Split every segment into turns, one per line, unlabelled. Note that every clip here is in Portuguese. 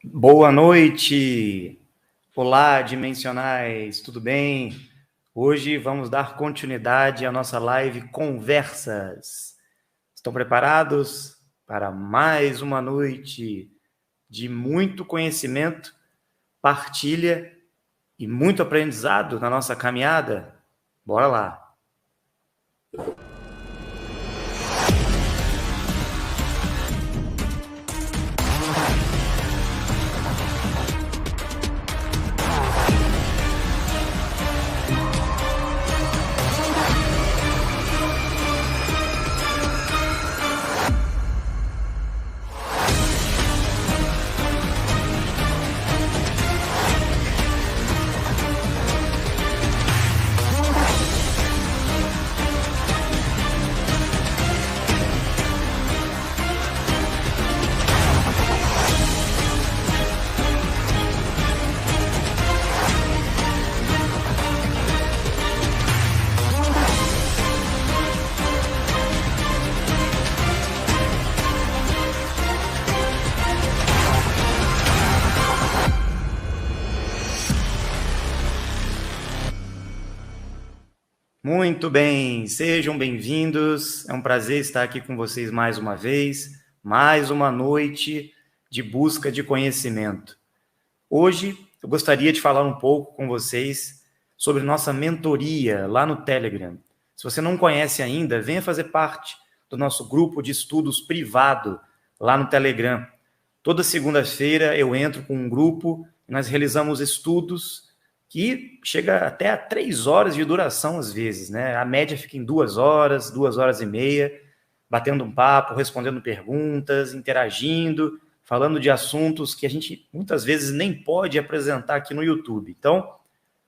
Boa noite! Olá, dimensionais, tudo bem? Hoje vamos dar continuidade à nossa live Conversas. Estão preparados para mais uma noite de muito conhecimento, partilha e muito aprendizado na nossa caminhada? Bora lá! Muito bem, sejam bem-vindos. É um prazer estar aqui com vocês mais uma vez, mais uma noite de busca de conhecimento. Hoje eu gostaria de falar um pouco com vocês sobre nossa mentoria lá no Telegram. Se você não conhece ainda, venha fazer parte do nosso grupo de estudos privado lá no Telegram. Toda segunda-feira eu entro com um grupo e nós realizamos estudos que chega até a 3 horas de duração às vezes, né? A média fica em 2 horas e meia, batendo um papo, respondendo perguntas, interagindo, falando de assuntos que a gente muitas vezes nem pode apresentar aqui no YouTube. Então,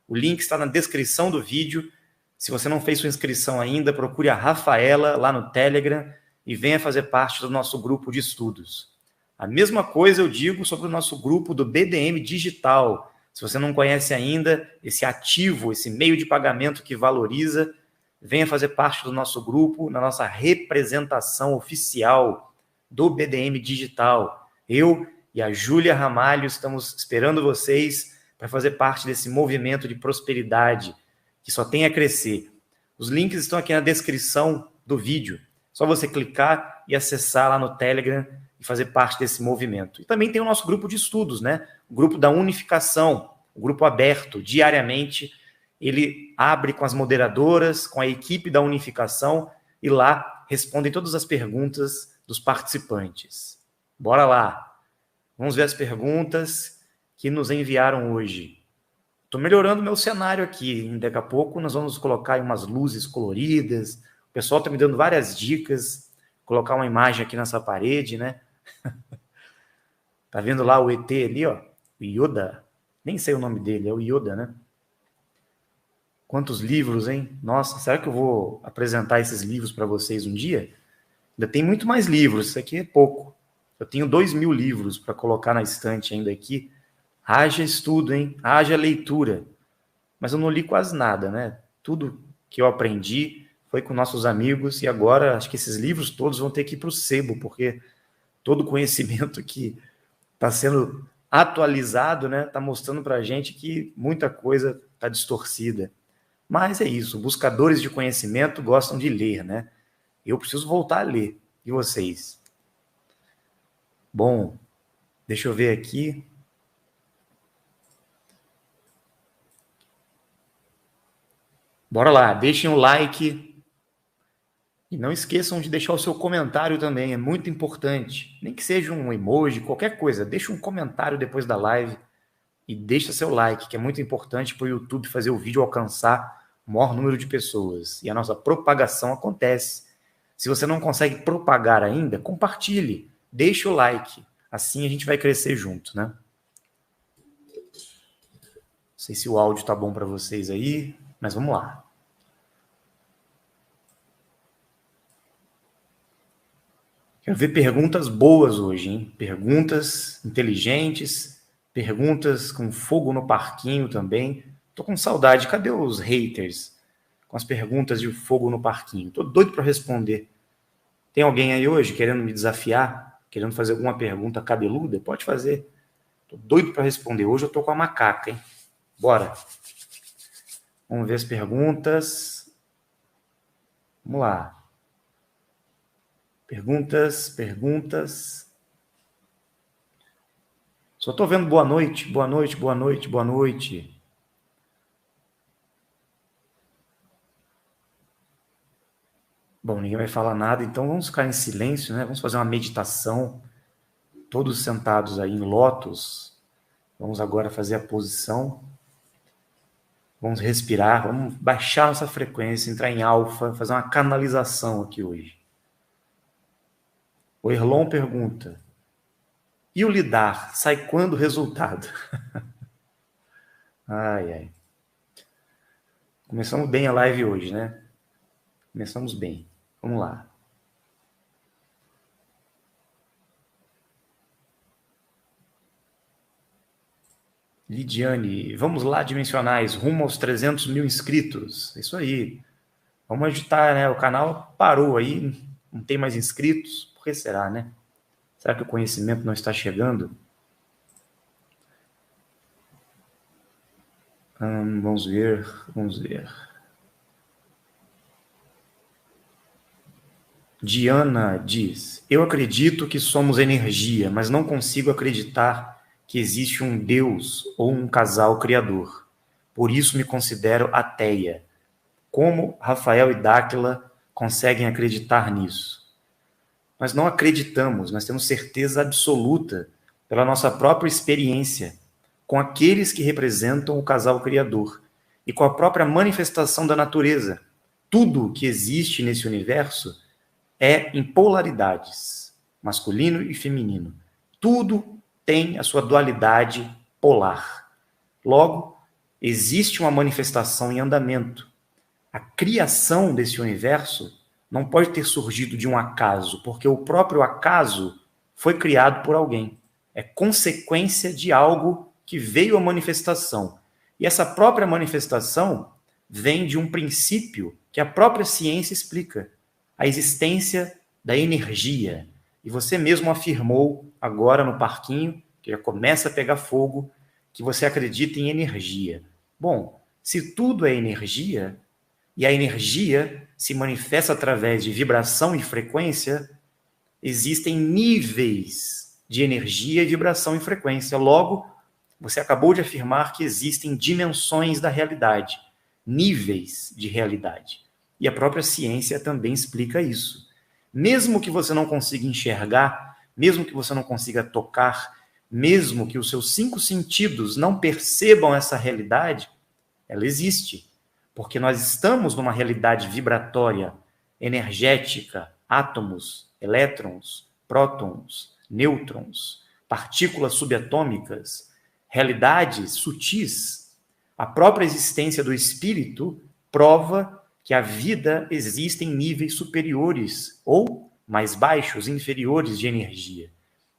o link está na descrição do vídeo. Se você não fez sua inscrição ainda, procure a Rafaela lá no Telegram e venha fazer parte do nosso grupo de estudos. A mesma coisa eu digo sobre o nosso grupo do BDM Digital. Se você não conhece ainda esse ativo, esse meio de pagamento que valoriza, venha fazer parte do nosso grupo, na nossa representação oficial do BDM Digital. Eu e a Júlia Ramalho estamos esperando vocês para fazer parte desse movimento de prosperidade que só tem a crescer. Os links estão aqui na descrição do vídeo. Só você clicar e acessar lá no Telegram e fazer parte desse movimento. E também tem o nosso grupo de estudos, né? O grupo da unificação, o grupo aberto, diariamente. Ele abre com as moderadoras, com a equipe da unificação e lá respondem todas as perguntas dos participantes. Bora lá! Vamos ver as perguntas que nos enviaram hoje. Estou melhorando meu cenário aqui. Daqui a pouco nós vamos colocar umas luzes coloridas. O pessoal está me dando várias dicas. Colocar uma imagem aqui nessa parede, né? Tá vendo lá o ET ali, ó? O Yoda. Nem sei o nome dele, é o Yoda, né? Quantos livros, hein? Nossa, será que eu vou apresentar esses livros para vocês um dia? Ainda tem muito mais livros, isso aqui é pouco. Eu tenho 2.000 livros para colocar na estante ainda aqui. Haja estudo, hein? Haja leitura. Mas eu não li quase nada, né? Tudo que eu aprendi foi com nossos amigos e agora acho que esses livros todos vão ter que ir para o sebo, porque todo o conhecimento que está sendo atualizado, né, está mostrando para a gente que muita coisa está distorcida. Mas é isso, buscadores de conhecimento gostam de ler, né? Eu preciso voltar a ler. E vocês? Bom, deixa eu ver aqui. Bora lá, deixem o like. E não esqueçam de deixar o seu comentário também, é muito importante. Nem que seja um emoji, qualquer coisa, deixa um comentário depois da live e deixa seu like, que é muito importante para o YouTube fazer o vídeo alcançar o maior número de pessoas. E a nossa propagação acontece. Se você não consegue propagar ainda, compartilhe, deixe o like. Assim a gente vai crescer junto, né? Não sei se o áudio está bom para vocês aí, mas vamos lá. Quero ver perguntas boas hoje, hein? Perguntas inteligentes, perguntas com fogo no parquinho também. Tô com saudade. Cadê os haters com as perguntas de fogo no parquinho? Tô doido para responder. Tem alguém aí hoje querendo me desafiar? Querendo fazer alguma pergunta cabeluda? Pode fazer. Tô doido para responder. Hoje eu tô com a macaca, hein? Bora. Vamos ver as perguntas. Vamos lá. Perguntas. Só tô vendo boa noite. Bom, ninguém vai falar nada, então vamos ficar em silêncio, né? Vamos fazer uma meditação, todos sentados aí em lótus. Vamos agora fazer a posição. Vamos respirar, vamos baixar nossa frequência, entrar em alfa, fazer uma canalização aqui hoje. O Erlon pergunta: e o lidar? Sai quando o resultado? Ai. Começamos bem a live hoje, né? Começamos bem. Vamos lá. Lidiane, vamos lá, dimensionais, rumo aos 300 mil inscritos. Isso aí. Vamos agitar, né? O canal parou aí, não tem mais inscritos. Por que será, né? Será que o conhecimento não está chegando? Vamos ver. Diana diz: eu acredito que somos energia, mas não consigo acreditar que existe um Deus ou um casal criador. Por isso me considero ateia. Como Rafael e Dáquila conseguem acreditar nisso? Nós não acreditamos, nós temos certeza absoluta pela nossa própria experiência com aqueles que representam o casal criador e com a própria manifestação da natureza. Tudo que existe nesse universo é em polaridades, masculino e feminino. Tudo tem a sua dualidade polar. Logo, existe uma manifestação em andamento. A criação desse universo não pode ter surgido de um acaso, porque o próprio acaso foi criado por alguém. É consequência de algo que veio à manifestação. E essa própria manifestação vem de um princípio que a própria ciência explica: a existência da energia. E você mesmo afirmou agora no parquinho, que já começa a pegar fogo, que você acredita em energia. Bom, se tudo é energia, e a energia se manifesta através de vibração e frequência, existem níveis de energia e vibração e frequência. Logo, você acabou de afirmar que existem dimensões da realidade, níveis de realidade. E a própria ciência também explica isso. Mesmo que você não consiga enxergar, mesmo que você não consiga tocar, mesmo que os seus 5 sentidos não percebam essa realidade, ela existe. Porque nós estamos numa realidade vibratória, energética, átomos, elétrons, prótons, nêutrons, partículas subatômicas, realidades sutis. A própria existência do espírito prova que a vida existe em níveis superiores ou mais baixos, inferiores de energia.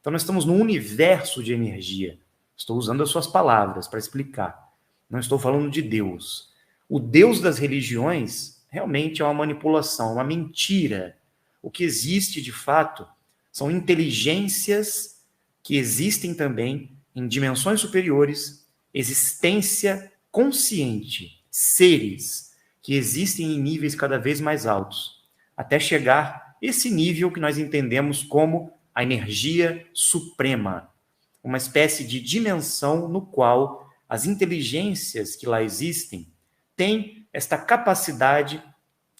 Então nós estamos num universo de energia. Estou usando as suas palavras para explicar. Não estou falando de Deus. O Deus das religiões realmente é uma manipulação, uma mentira. O que existe de fato são inteligências que existem também em dimensões superiores, existência consciente, seres que existem em níveis cada vez mais altos, até chegar esse nível que nós entendemos como a energia suprema, uma espécie de dimensão no qual as inteligências que lá existem têm esta capacidade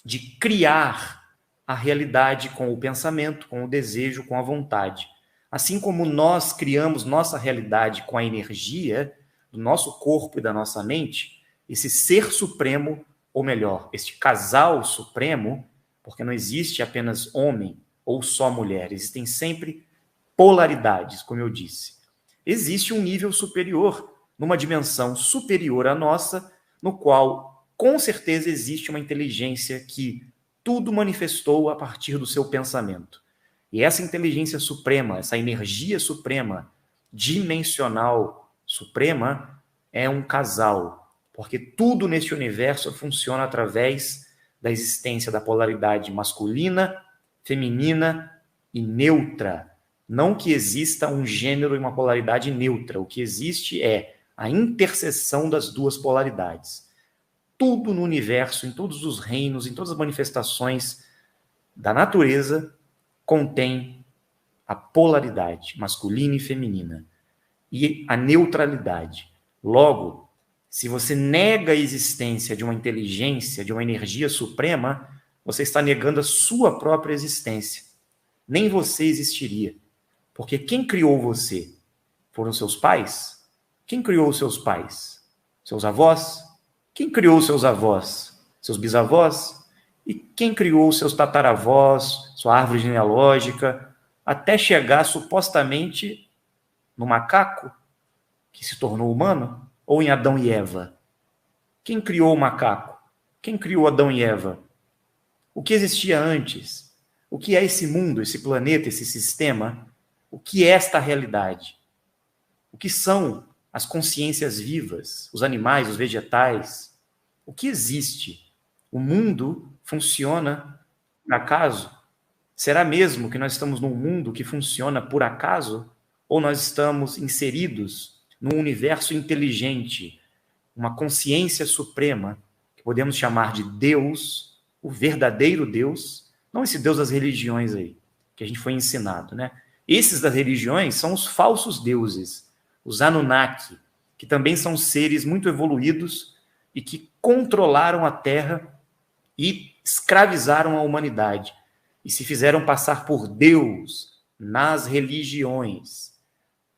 de criar a realidade com o pensamento, com o desejo, com a vontade. Assim como nós criamos nossa realidade com a energia do nosso corpo e da nossa mente, esse ser supremo, ou melhor, este casal supremo, porque não existe apenas homem ou só mulher, existem sempre polaridades, como eu disse. Existe um nível superior, numa dimensão superior à nossa, no qual, com certeza, existe uma inteligência que tudo manifestou a partir do seu pensamento. E essa inteligência suprema, essa energia suprema, dimensional suprema, é um casal, porque tudo neste universo funciona através da existência da polaridade masculina, feminina e neutra. Não que exista um gênero e uma polaridade neutra. O que existe é a interseção das duas polaridades. Tudo no universo, em todos os reinos, em todas as manifestações da natureza, contém a polaridade masculina e feminina e a neutralidade. Logo, se você nega a existência de uma inteligência, de uma energia suprema, você está negando a sua própria existência. Nem você existiria. Porque quem criou você? Foram seus pais? Quem criou os seus pais? Seus avós? Quem criou os seus avós? Seus bisavós? E quem criou os seus tataravós, sua árvore genealógica, até chegar supostamente no macaco, que se tornou humano, ou em Adão e Eva? Quem criou o macaco? Quem criou Adão e Eva? O que existia antes? O que é esse mundo, esse planeta, esse sistema? O que é esta realidade? O que são as consciências vivas, os animais, os vegetais? O que existe? O mundo funciona por acaso? Será mesmo que nós estamos num mundo que funciona por acaso? Ou nós estamos inseridos num universo inteligente, uma consciência suprema, que podemos chamar de Deus, o verdadeiro Deus, não esse Deus das religiões aí, que a gente foi ensinado, né? Esses das religiões são os falsos deuses, os Anunnaki, que também são seres muito evoluídos e que controlaram a Terra e escravizaram a humanidade e se fizeram passar por Deus nas religiões.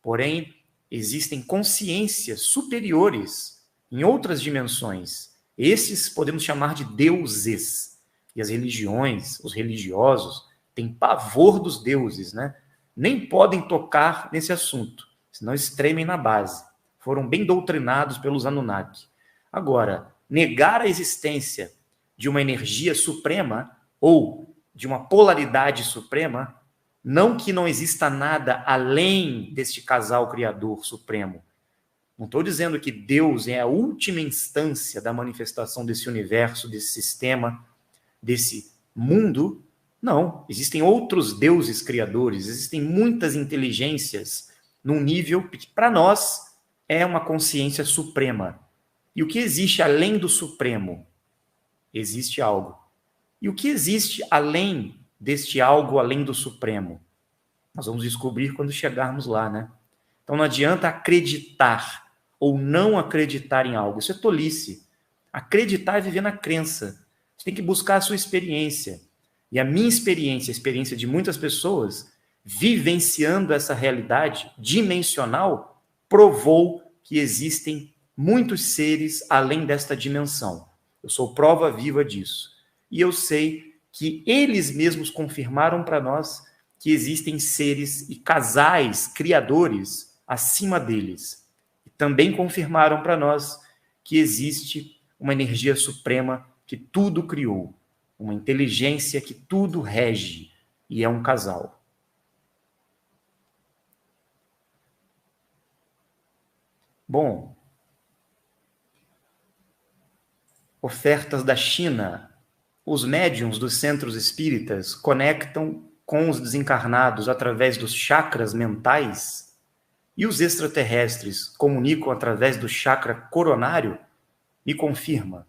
Porém, existem consciências superiores em outras dimensões. Esses podemos chamar de deuses. E as religiões, os religiosos, têm pavor dos deuses, né? Nem podem tocar nesse assunto, senão eles tremem na base. Foram bem doutrinados pelos Anunnaki. Agora, negar a existência de uma energia suprema ou de uma polaridade suprema, não que não exista nada além deste casal criador supremo. Não estou dizendo que Deus é a última instância da manifestação desse universo, desse sistema, desse mundo. Não, existem outros deuses criadores, existem muitas inteligências num nível que, para nós, é uma consciência suprema. E o que existe além do supremo? Existe algo. E o que existe além deste algo, além do supremo? Nós vamos descobrir quando chegarmos lá, né? Então não adianta acreditar ou não acreditar em algo. Isso é tolice. Acreditar é viver na crença. Você tem que buscar a sua experiência. E a minha experiência, a experiência de muitas pessoas, vivenciando essa realidade dimensional, provou que existem muitos seres além desta dimensão. Eu sou prova viva disso. E eu sei que eles mesmos confirmaram para nós que existem seres e casais criadores acima deles. E também confirmaram para nós que existe uma energia suprema que tudo criou, uma inteligência que tudo rege, e é um casal. Bom, ofertas da China. Os médiuns dos centros espíritas conectam com os desencarnados através dos chakras mentais e os extraterrestres comunicam através do chakra coronário, me confirma.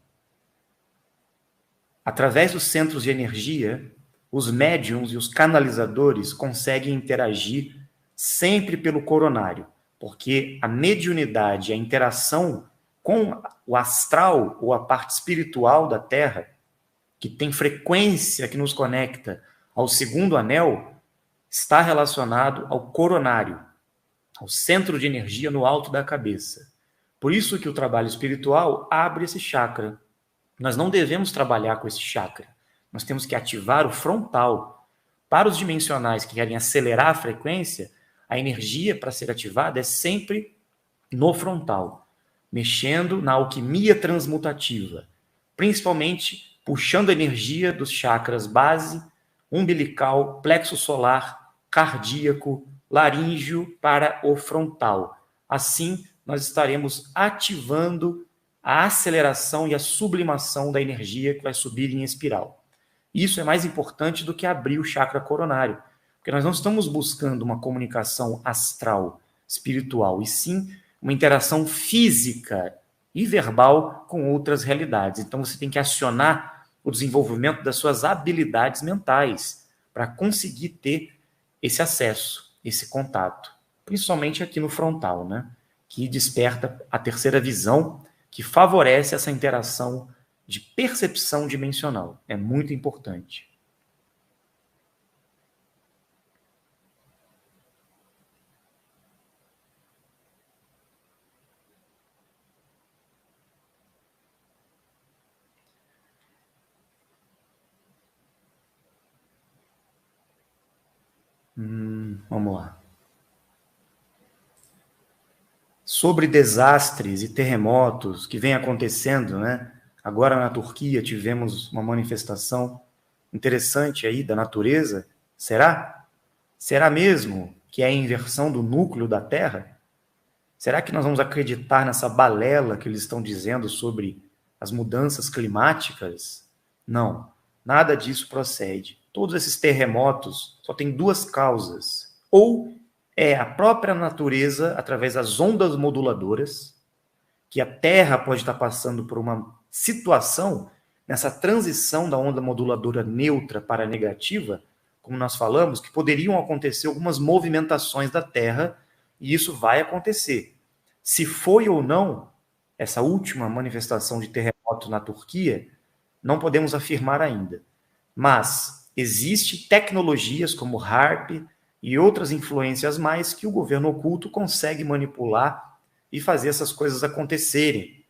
Através dos centros de energia, os médiuns e os canalizadores conseguem interagir sempre pelo coronário, porque a mediunidade, a interação com o astral ou a parte espiritual da Terra, que tem frequência que nos conecta ao segundo anel, está relacionado ao coronário, ao centro de energia no alto da cabeça. Por isso que o trabalho espiritual abre esse chakra. Nós não devemos trabalhar com esse chakra. Nós temos que ativar o frontal. Para os dimensionais que querem acelerar a frequência, a energia para ser ativada é sempre no frontal, mexendo na alquimia transmutativa, principalmente puxando a energia dos chakras base, umbilical, plexo solar, cardíaco, laríngeo para o frontal. Assim, nós estaremos ativando a aceleração e a sublimação da energia que vai subir em espiral. Isso é mais importante do que abrir o chakra coronário, Porque nós não estamos buscando uma comunicação astral, espiritual, e sim uma interação física e verbal com outras realidades. Então você tem que acionar o desenvolvimento das suas habilidades mentais para conseguir ter esse acesso, esse contato, principalmente aqui no frontal, né? Que desperta a terceira visão, que favorece essa interação de percepção dimensional. É muito importante. Vamos lá. Sobre desastres e terremotos que vem acontecendo, né? Agora na Turquia tivemos uma manifestação interessante aí da natureza. Será? Será mesmo que é a inversão do núcleo da Terra? Será que nós vamos acreditar nessa balela que eles estão dizendo sobre as mudanças climáticas? Não, nada disso procede. Todos esses terremotos só têm duas causas. Ou é a própria natureza, através das ondas moduladoras, que a Terra pode estar passando por uma situação nessa transição da onda moduladora neutra para negativa, como nós falamos, que poderiam acontecer algumas movimentações da Terra, e isso vai acontecer. Se foi ou não essa última manifestação de terremoto na Turquia, não podemos afirmar ainda. Mas existem tecnologias como HAARP e outras influências mais que o governo oculto consegue manipular e fazer essas coisas acontecerem.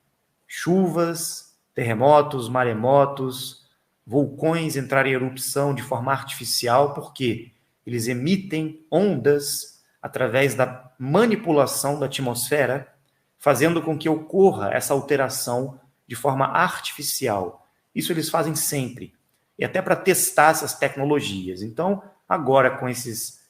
Chuvas, terremotos, maremotos, vulcões entrarem em erupção de forma artificial, porque eles emitem ondas através da manipulação da atmosfera, fazendo com que ocorra essa alteração de forma artificial. Isso eles fazem sempre, e até para testar essas tecnologias. Então, agora com essas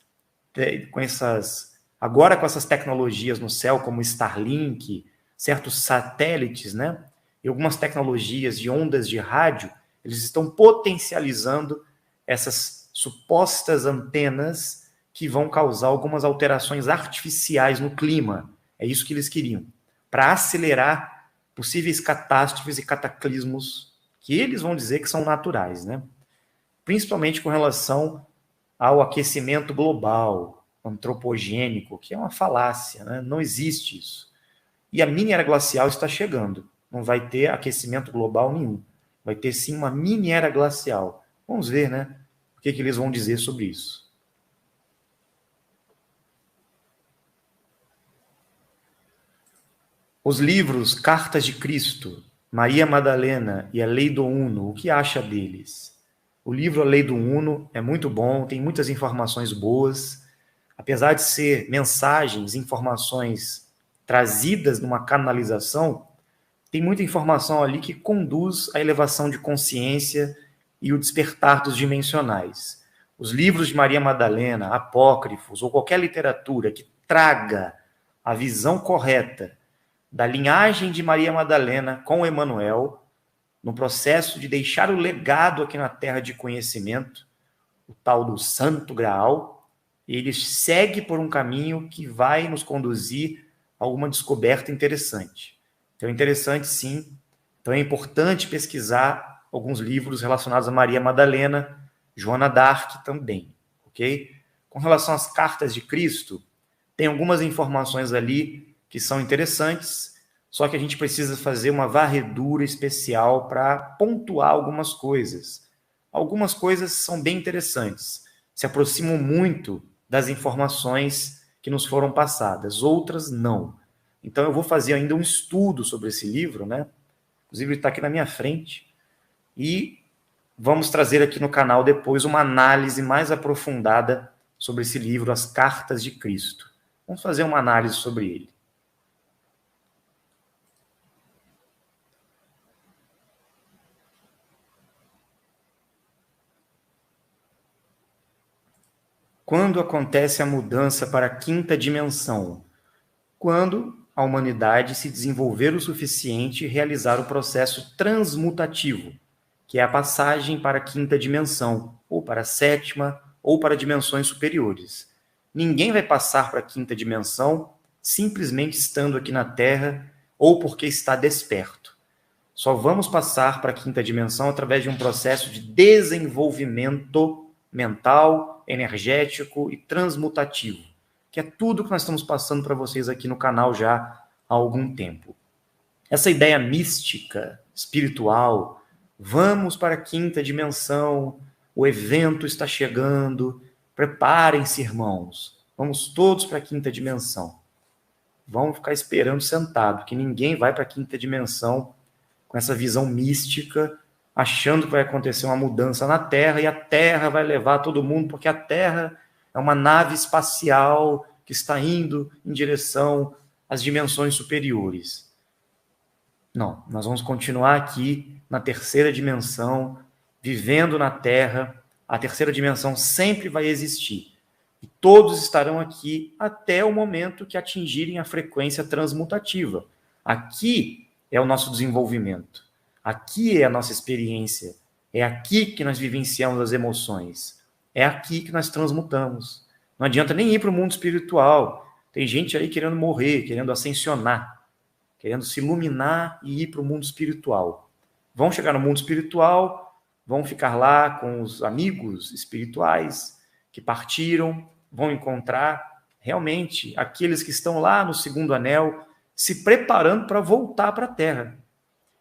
tecnologias no céu, como Starlink, certos satélites, né, e algumas tecnologias de ondas de rádio, eles estão potencializando essas supostas antenas que vão causar algumas alterações artificiais no clima. É isso que eles queriam, para acelerar possíveis catástrofes e cataclismos que eles vão dizer que são naturais, né? Principalmente com relação ao aquecimento global, antropogênico, que é uma falácia, né? Não existe isso. E a mini era glacial está chegando. Não vai ter aquecimento global nenhum. Vai ter sim uma mini era glacial. Vamos ver, né? O que eles vão dizer sobre isso. Os livros Cartas de Cristo, Maria Madalena e a Lei do Uno, o que acha deles? O livro A Lei do Uno é muito bom, tem muitas informações boas. Apesar de ser mensagens, informações trazidas numa canalização, tem muita informação ali que conduz à elevação de consciência e o despertar dos dimensionais. Os livros de Maria Madalena, apócrifos, ou qualquer literatura que traga a visão correta da linhagem de Maria Madalena com Emmanuel, no processo de deixar o legado aqui na Terra de conhecimento, o tal do Santo Graal, ele segue por um caminho que vai nos conduzir a alguma descoberta interessante. Então é interessante, sim. Então é importante pesquisar alguns livros relacionados a Maria Madalena, Joana d'Arc também, ok? Com relação às cartas de Cristo, tem algumas informações ali que são interessantes, só que a gente precisa fazer uma varredura especial para pontuar algumas coisas. Algumas coisas são bem interessantes, se aproximam muito das informações que nos foram passadas, outras não. Então eu vou fazer ainda um estudo sobre esse livro, né? Inclusive ele está aqui na minha frente, e vamos trazer aqui no canal depois uma análise mais aprofundada sobre esse livro, As Cartas de Cristo. Vamos fazer uma análise sobre ele. Quando acontece a mudança para a quinta dimensão? Quando a humanidade se desenvolver o suficiente e realizar o processo transmutativo, que é a passagem para a quinta dimensão, ou para a sétima, ou para dimensões superiores. Ninguém vai passar para a quinta dimensão simplesmente estando aqui na Terra ou porque está desperto. Só vamos passar para a quinta dimensão através de um processo de desenvolvimento mental, energético e transmutativo, que é tudo que nós estamos passando para vocês aqui no canal já há algum tempo. Essa ideia mística, espiritual, vamos para a quinta dimensão, o evento está chegando, preparem-se, irmãos, vamos todos para a quinta dimensão. Vamos ficar esperando sentado, que ninguém vai para a quinta dimensão com essa visão mística, achando que vai acontecer uma mudança na Terra e a Terra vai levar todo mundo, porque a Terra é uma nave espacial que está indo em direção às dimensões superiores. Não, nós vamos continuar aqui na terceira dimensão, vivendo na Terra. A terceira dimensão sempre vai existir. E todos estarão aqui até o momento que atingirem a frequência transmutativa. Aqui é o nosso desenvolvimento. Aqui é a nossa experiência. É aqui que nós vivenciamos as emoções. É aqui que nós transmutamos. Não adianta nem ir para o mundo espiritual. Tem gente aí querendo morrer, querendo ascensionar, querendo se iluminar e ir para o mundo espiritual. Vão chegar no mundo espiritual, vão ficar lá com os amigos espirituais que partiram, vão encontrar realmente aqueles que estão lá no segundo anel, se preparando para voltar para a Terra.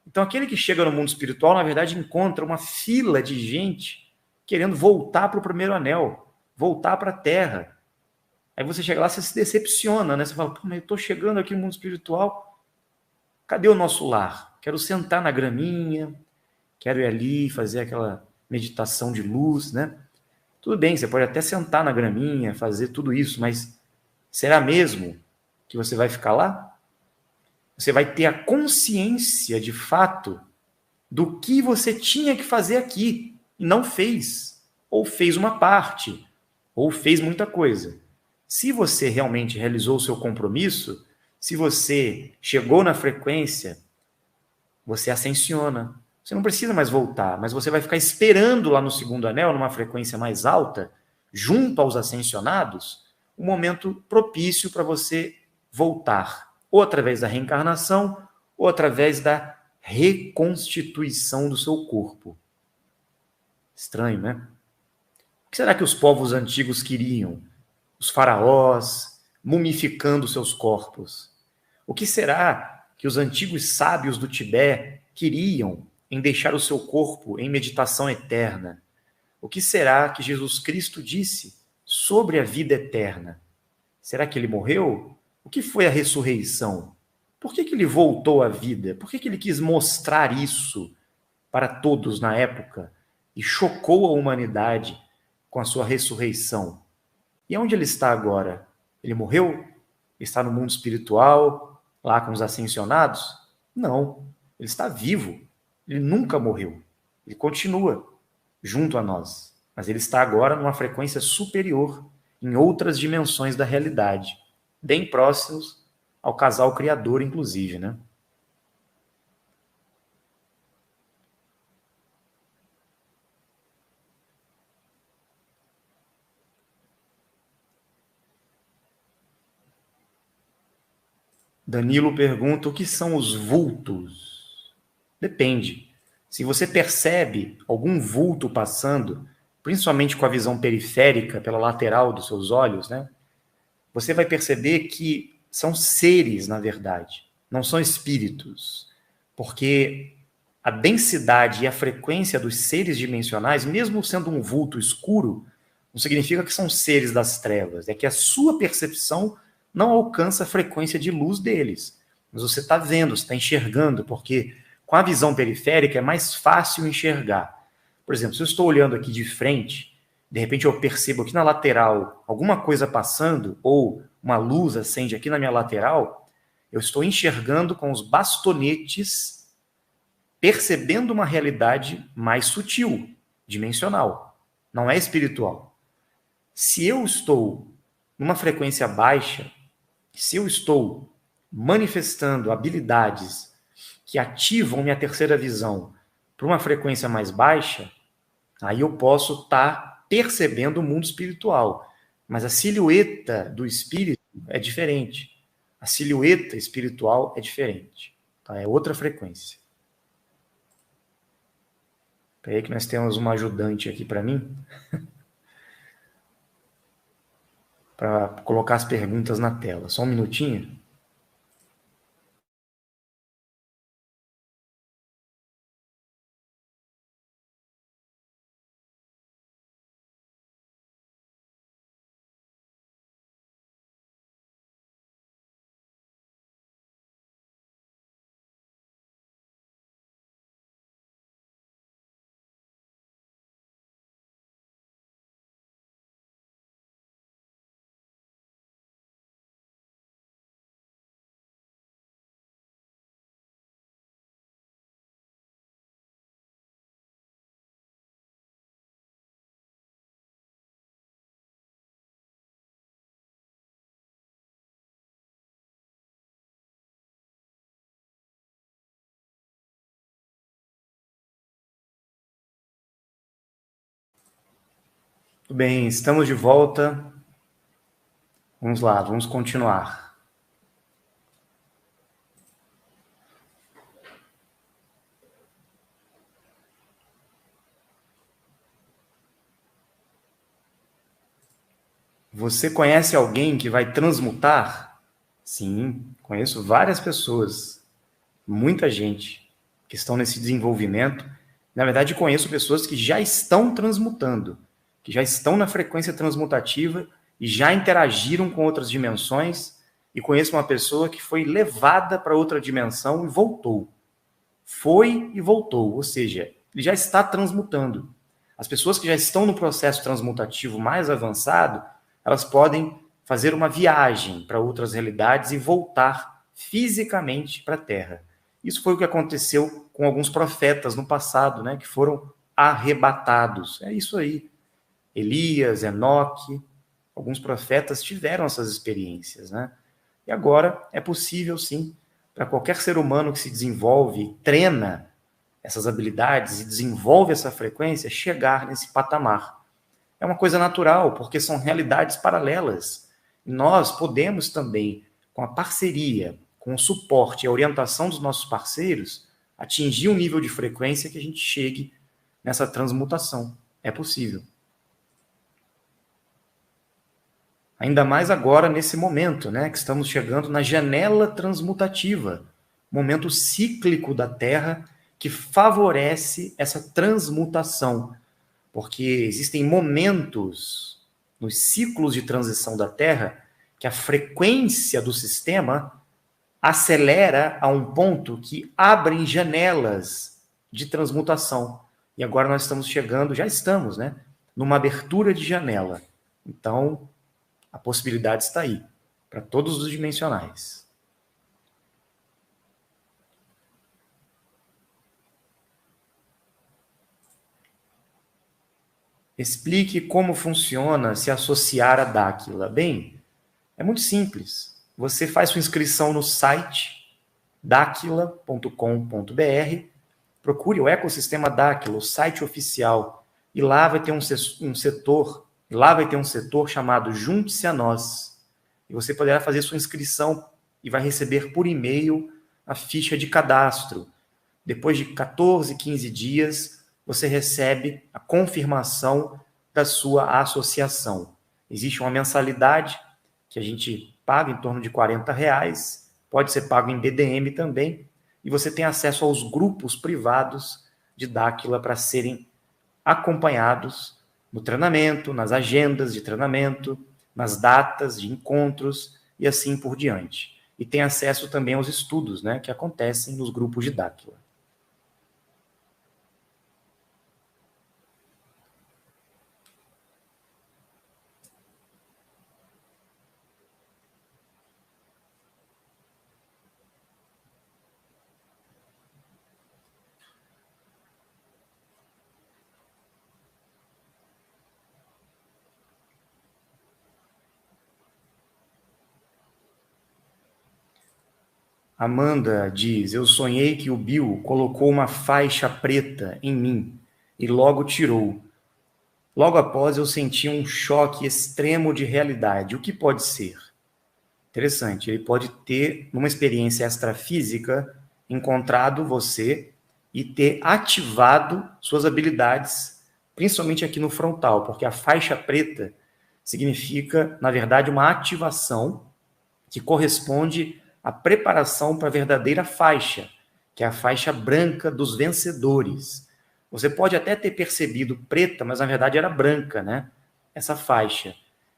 Então, aquele que chega no mundo espiritual, na verdade, encontra uma fila de gente querendo voltar para o primeiro anel, voltar para a Terra. Aí você chega lá, você se decepciona, né? Você fala, pô, mas eu estou chegando aqui no mundo espiritual, cadê o nosso lar? Quero sentar na graminha, quero ir ali fazer aquela meditação de luz, né? Tudo bem, você pode até sentar na graminha, fazer tudo isso, mas será mesmo que você vai ficar lá? Você vai ter a consciência, de fato, do que você tinha que fazer aqui e não fez. Ou fez uma parte, ou fez muita coisa. Se você realmente realizou o seu compromisso, se você chegou na frequência, você ascensiona. Você não precisa mais voltar, mas você vai ficar esperando lá no segundo anel, numa frequência mais alta, junto aos ascensionados, um momento propício para você voltar, ou através da reencarnação, ou através da reconstituição do seu corpo. Estranho, né? O que será que os povos antigos queriam? Os faraós mumificando seus corpos. O que será que os antigos sábios do Tibete queriam em deixar o seu corpo em meditação eterna? O que será que Jesus Cristo disse sobre a vida eterna? Será que ele morreu? O que foi a ressurreição? Por que ele voltou à vida? Por que ele quis mostrar isso para todos na época e chocou a humanidade com a sua ressurreição? E onde ele está agora? Ele morreu? Ele está no mundo espiritual, lá com os ascensionados? Não, ele está vivo. Ele nunca morreu. Ele continua junto a nós. Mas ele está agora numa frequência superior, em outras dimensões da realidade, bem próximos ao casal criador, inclusive, né? Danilo pergunta: o que são os vultos? Depende. Se você percebe algum vulto passando, principalmente com a visão periférica, pela lateral dos seus olhos, né? Você vai perceber que são seres, na verdade, não são espíritos. Porque a densidade e a frequência dos seres dimensionais, mesmo sendo um vulto escuro, não significa que são seres das trevas. É que a sua percepção não alcança a frequência de luz deles. Mas você está vendo, você está enxergando, porque com a visão periférica é mais fácil enxergar. Por exemplo, se eu estou olhando aqui de frente, de repente eu percebo aqui na lateral alguma coisa passando, ou uma luz acende aqui na minha lateral, eu estou enxergando com os bastonetes, percebendo uma realidade mais sutil, dimensional. Não é espiritual. Se eu estou numa frequência baixa, se eu estou manifestando habilidades que ativam minha terceira visão para uma frequência mais baixa, aí eu posso estar percebendo o mundo espiritual. Mas a silhueta do espírito é diferente. A silhueta espiritual é diferente. Tá? É outra frequência. Espera aí que nós temos uma ajudante aqui para mim. Para colocar as perguntas na tela. Só um minutinho. Tudo bem, estamos de volta. Vamos lá, vamos continuar. Você conhece alguém que vai transmutar? Sim, conheço várias pessoas, muita gente que estão nesse desenvolvimento. Na verdade, conheço pessoas que já estão transmutando, que já estão na frequência transmutativa e já interagiram com outras dimensões. E conheço uma pessoa que foi levada para outra dimensão e voltou. Foi e voltou, ou seja, ele já está transmutando. As pessoas que já estão no processo transmutativo mais avançado, elas podem fazer uma viagem para outras realidades e voltar fisicamente para a Terra. Isso foi o que aconteceu com alguns profetas no passado, né, que foram arrebatados. É isso aí. Elias, Enoque, alguns profetas tiveram essas experiências, né? E agora é possível, sim, para qualquer ser humano que se desenvolve, treina essas habilidades e desenvolve essa frequência, chegar nesse patamar. É uma coisa natural, porque são realidades paralelas. E nós podemos também, com a parceria, com o suporte e a orientação dos nossos parceiros, atingir um nível de frequência que a gente chegue nessa transmutação. É possível. Ainda mais agora, nesse momento, né, que estamos chegando na janela transmutativa, momento cíclico da Terra que favorece essa transmutação, porque existem momentos nos ciclos de transição da Terra que a frequência do sistema acelera a um ponto que abrem janelas de transmutação. E agora nós estamos chegando, já estamos, né, numa abertura de janela. Então, a possibilidade está aí, para todos os dimensionais. Explique como funciona se associar a Dáquila. Bem, é muito simples. Você faz sua inscrição no site daquila.com.br, procure o ecossistema Dáquila, o site oficial, e lá vai ter um setor chamado Junte-se a Nós. E você poderá fazer sua inscrição e vai receber por e-mail a ficha de cadastro. Depois de 14, 15 dias, você recebe a confirmação da sua associação. Existe uma mensalidade que a gente paga em torno de R$40, pode ser pago em BDM também, e você tem acesso aos grupos privados de Dáquila para serem acompanhados no treinamento, nas agendas de treinamento, nas datas de encontros e assim por diante. E tem acesso também aos estudos, né, que acontecem nos grupos de Dáquila. Amanda diz, eu sonhei que o Bill colocou uma faixa preta em mim e logo tirou. Logo após, eu senti um choque extremo de realidade. O que pode ser? Interessante, ele pode ter, numa experiência extrafísica, encontrado você e ter ativado suas habilidades, principalmente aqui no frontal, porque a faixa preta significa, na verdade, uma ativação que corresponde à preparação para a verdadeira faixa, que é a faixa branca dos vencedores. Você pode até ter percebido preta, mas na verdade era branca, né? Essa faixa.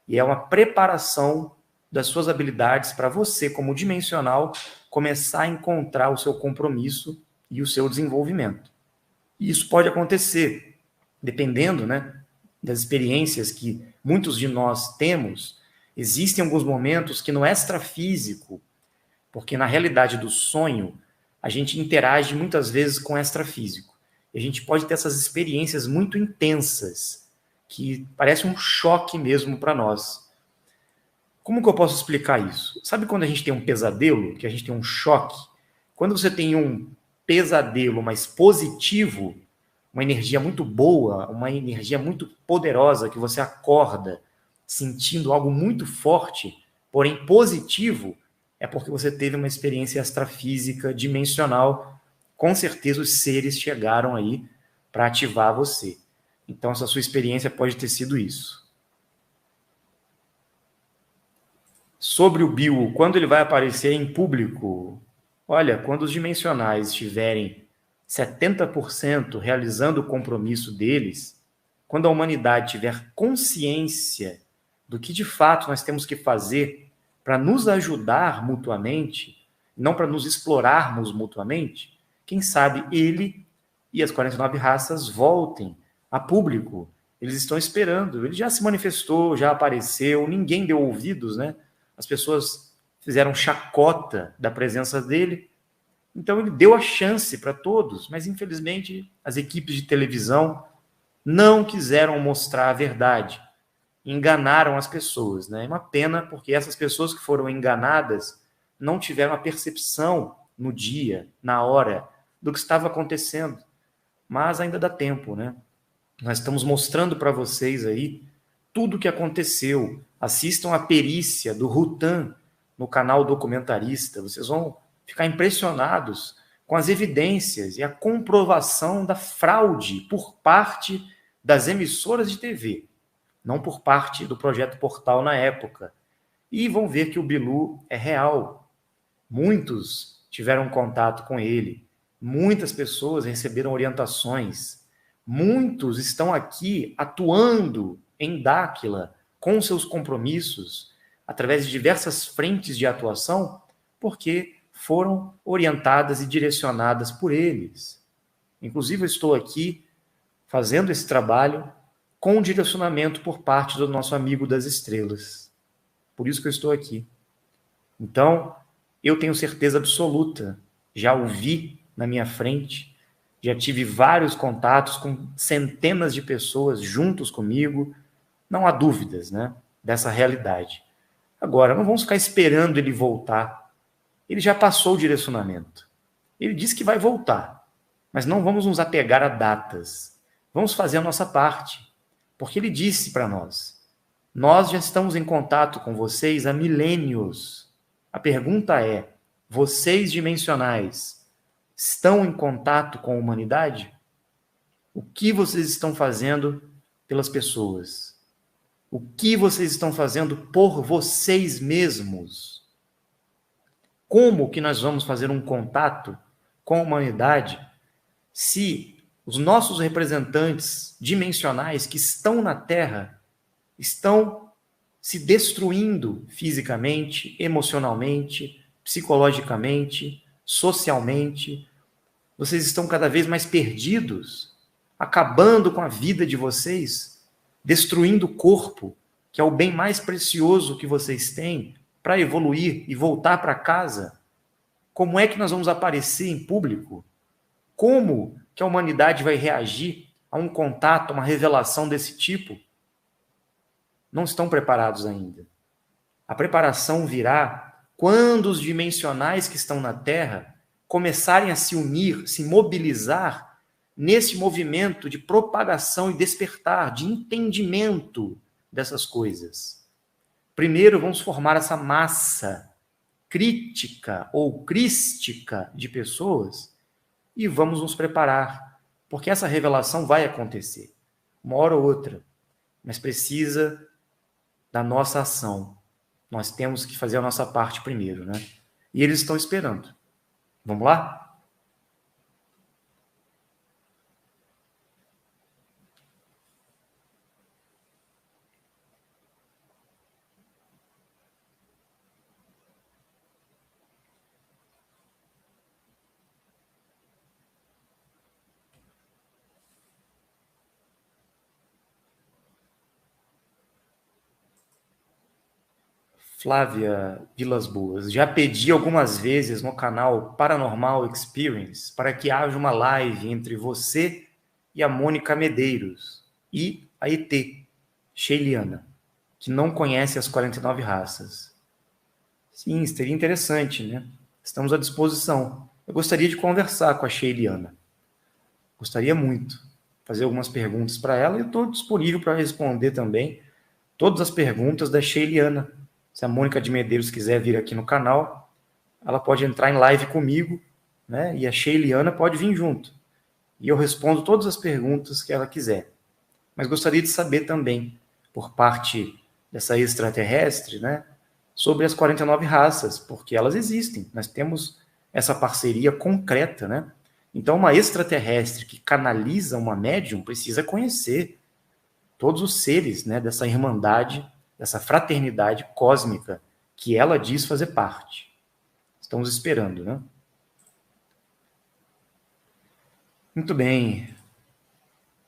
E é uma preparação das suas habilidades para você, como dimensional, começar a encontrar o seu compromisso e o seu desenvolvimento. E isso pode acontecer, dependendo, né, das experiências que muitos de nós temos. Existem alguns momentos que no extrafísico, porque na realidade do sonho, a gente interage muitas vezes com o extrafísico. E a gente pode ter essas experiências muito intensas, que parece um choque mesmo para nós. Como que eu posso explicar isso? Sabe quando a gente tem um pesadelo, que a gente tem um choque? Quando você tem um pesadelo, mas positivo, uma energia muito boa, uma energia muito poderosa, que você acorda sentindo algo muito forte, porém positivo, é porque você teve uma experiência extrafísica dimensional. Com certeza os seres chegaram aí para ativar você. Então essa sua experiência pode ter sido isso. Sobre o Bill, quando ele vai aparecer em público? Olha, quando os dimensionais estiverem 70% realizando o compromisso deles, quando a humanidade tiver consciência do que de fato nós temos que fazer para nos ajudar mutuamente, não para nos explorarmos mutuamente, quem sabe ele e as 49 raças voltem a público. Eles estão esperando, ele já se manifestou, já apareceu, ninguém deu ouvidos, né? As pessoas fizeram chacota da presença dele, então ele deu a chance para todos, mas infelizmente as equipes de televisão não quiseram mostrar a verdade, enganaram as pessoas, né? É uma pena, porque essas pessoas que foram enganadas não tiveram a percepção no dia, na hora, do que estava acontecendo, mas ainda dá tempo, né? Nós estamos mostrando para vocês aí tudo o que aconteceu. Assistam a perícia do Rutan no canal Documentarista. Vocês vão ficar impressionados com as evidências e a comprovação da fraude por parte das emissoras de TV, não por parte do Projeto Portal na época. E vão ver que o Bilu é real. Muitos tiveram contato com ele. Muitas pessoas receberam orientações. Muitos estão aqui atuando em Dáquila com seus compromissos, através de diversas frentes de atuação, porque foram orientadas e direcionadas por eles. Inclusive, eu estou aqui fazendo esse trabalho com um direcionamento por parte do nosso amigo das estrelas. Por isso que eu estou aqui. Então, eu tenho certeza absoluta, já o vi na minha frente, já tive vários contatos com centenas de pessoas juntos comigo, não há dúvidas, né, dessa realidade. Agora, não vamos ficar esperando ele voltar. Ele já passou o direcionamento. Ele disse que vai voltar, mas não vamos nos apegar a datas. Vamos fazer a nossa parte, porque ele disse para nós já estamos em contato com vocês há milênios. A pergunta é, vocês dimensionais estão em contato com a humanidade? O que vocês estão fazendo pelas pessoas? O que vocês estão fazendo por vocês mesmos? Como que nós vamos fazer um contato com a humanidade se os nossos representantes dimensionais que estão na Terra estão se destruindo fisicamente, emocionalmente, psicologicamente, socialmente? Vocês estão cada vez mais perdidos, acabando com a vida de vocês, destruindo o corpo, que é o bem mais precioso que vocês têm, para evoluir e voltar para casa. Como é que nós vamos aparecer em público? Como que a humanidade vai reagir a um contato, a uma revelação desse tipo? Não estão preparados ainda. A preparação virá quando os dimensionais que estão na Terra começarem a se unir, se mobilizar nesse movimento de propagação e despertar, de entendimento dessas coisas. Primeiro, vamos formar essa massa crítica ou crística de pessoas e vamos nos preparar, porque essa revelação vai acontecer, uma hora ou outra, mas precisa da nossa ação. Nós temos que fazer a nossa parte primeiro, né? E eles estão esperando. Vamos lá? Flávia Vilas Boas, já pedi algumas vezes no canal Paranormal Experience para que haja uma live entre você e a Mônica Medeiros e a ET, Sheiliana, que não conhece as 49 raças. Sim, seria interessante, né? Estamos à disposição. Eu gostaria de conversar com a Sheiliana. Gostaria muito. Fazer algumas perguntas para ela e eu estou disponível para responder também todas as perguntas da Sheiliana. Se a Mônica de Medeiros quiser vir aqui no canal, ela pode entrar em live comigo, né? E a Sheiliana pode vir junto. E eu respondo todas as perguntas que ela quiser. Mas gostaria de saber também, por parte dessa extraterrestre, né? Sobre as 49 raças, porque elas existem. Nós temos essa parceria concreta, né? Então, uma extraterrestre que canaliza uma médium precisa conhecer todos os seres, né, dessa irmandade, dessa fraternidade cósmica que ela diz fazer parte. Estamos esperando, né? Muito bem.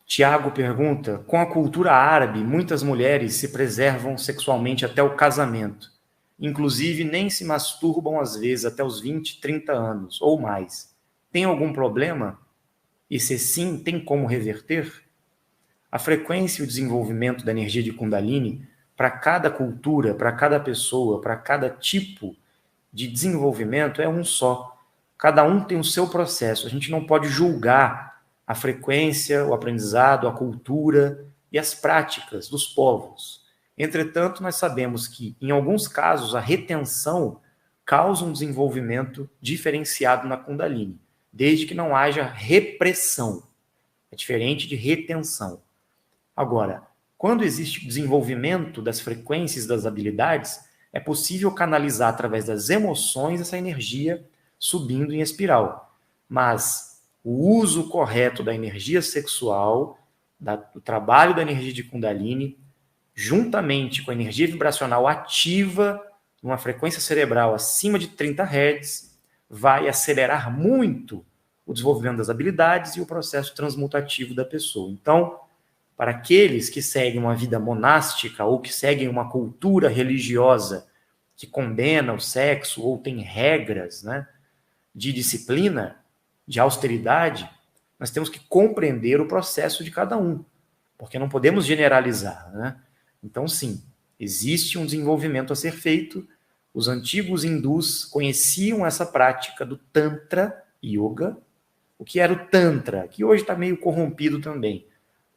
Tiago pergunta: com a cultura árabe, muitas mulheres se preservam sexualmente até o casamento. Inclusive, nem se masturbam às vezes até os 20, 30 anos ou mais. Tem algum problema? E se sim, tem como reverter? A frequência e o desenvolvimento da energia de Kundalini, para cada cultura, para cada pessoa, para cada tipo de desenvolvimento, é um só. Cada um tem o seu processo. A gente não pode julgar a frequência, o aprendizado, a cultura e as práticas dos povos. Entretanto, nós sabemos que, em alguns casos, a retenção causa um desenvolvimento diferenciado na Kundalini, desde que não haja repressão. É diferente de retenção. Agora, quando existe desenvolvimento das frequências das habilidades, é possível canalizar através das emoções essa energia subindo em espiral. Mas o uso correto da energia sexual, do trabalho da energia de Kundalini, juntamente com a energia vibracional ativa, numa frequência cerebral acima de 30 Hz, vai acelerar muito o desenvolvimento das habilidades e o processo transmutativo da pessoa. Então, para aqueles que seguem uma vida monástica ou que seguem uma cultura religiosa que condena o sexo ou tem regras, né, de disciplina, de austeridade, nós temos que compreender o processo de cada um, porque não podemos generalizar, né? Então, sim, existe um desenvolvimento a ser feito. Os antigos hindus conheciam essa prática do Tantra Yoga. O que era o Tantra, que hoje está meio corrompido também.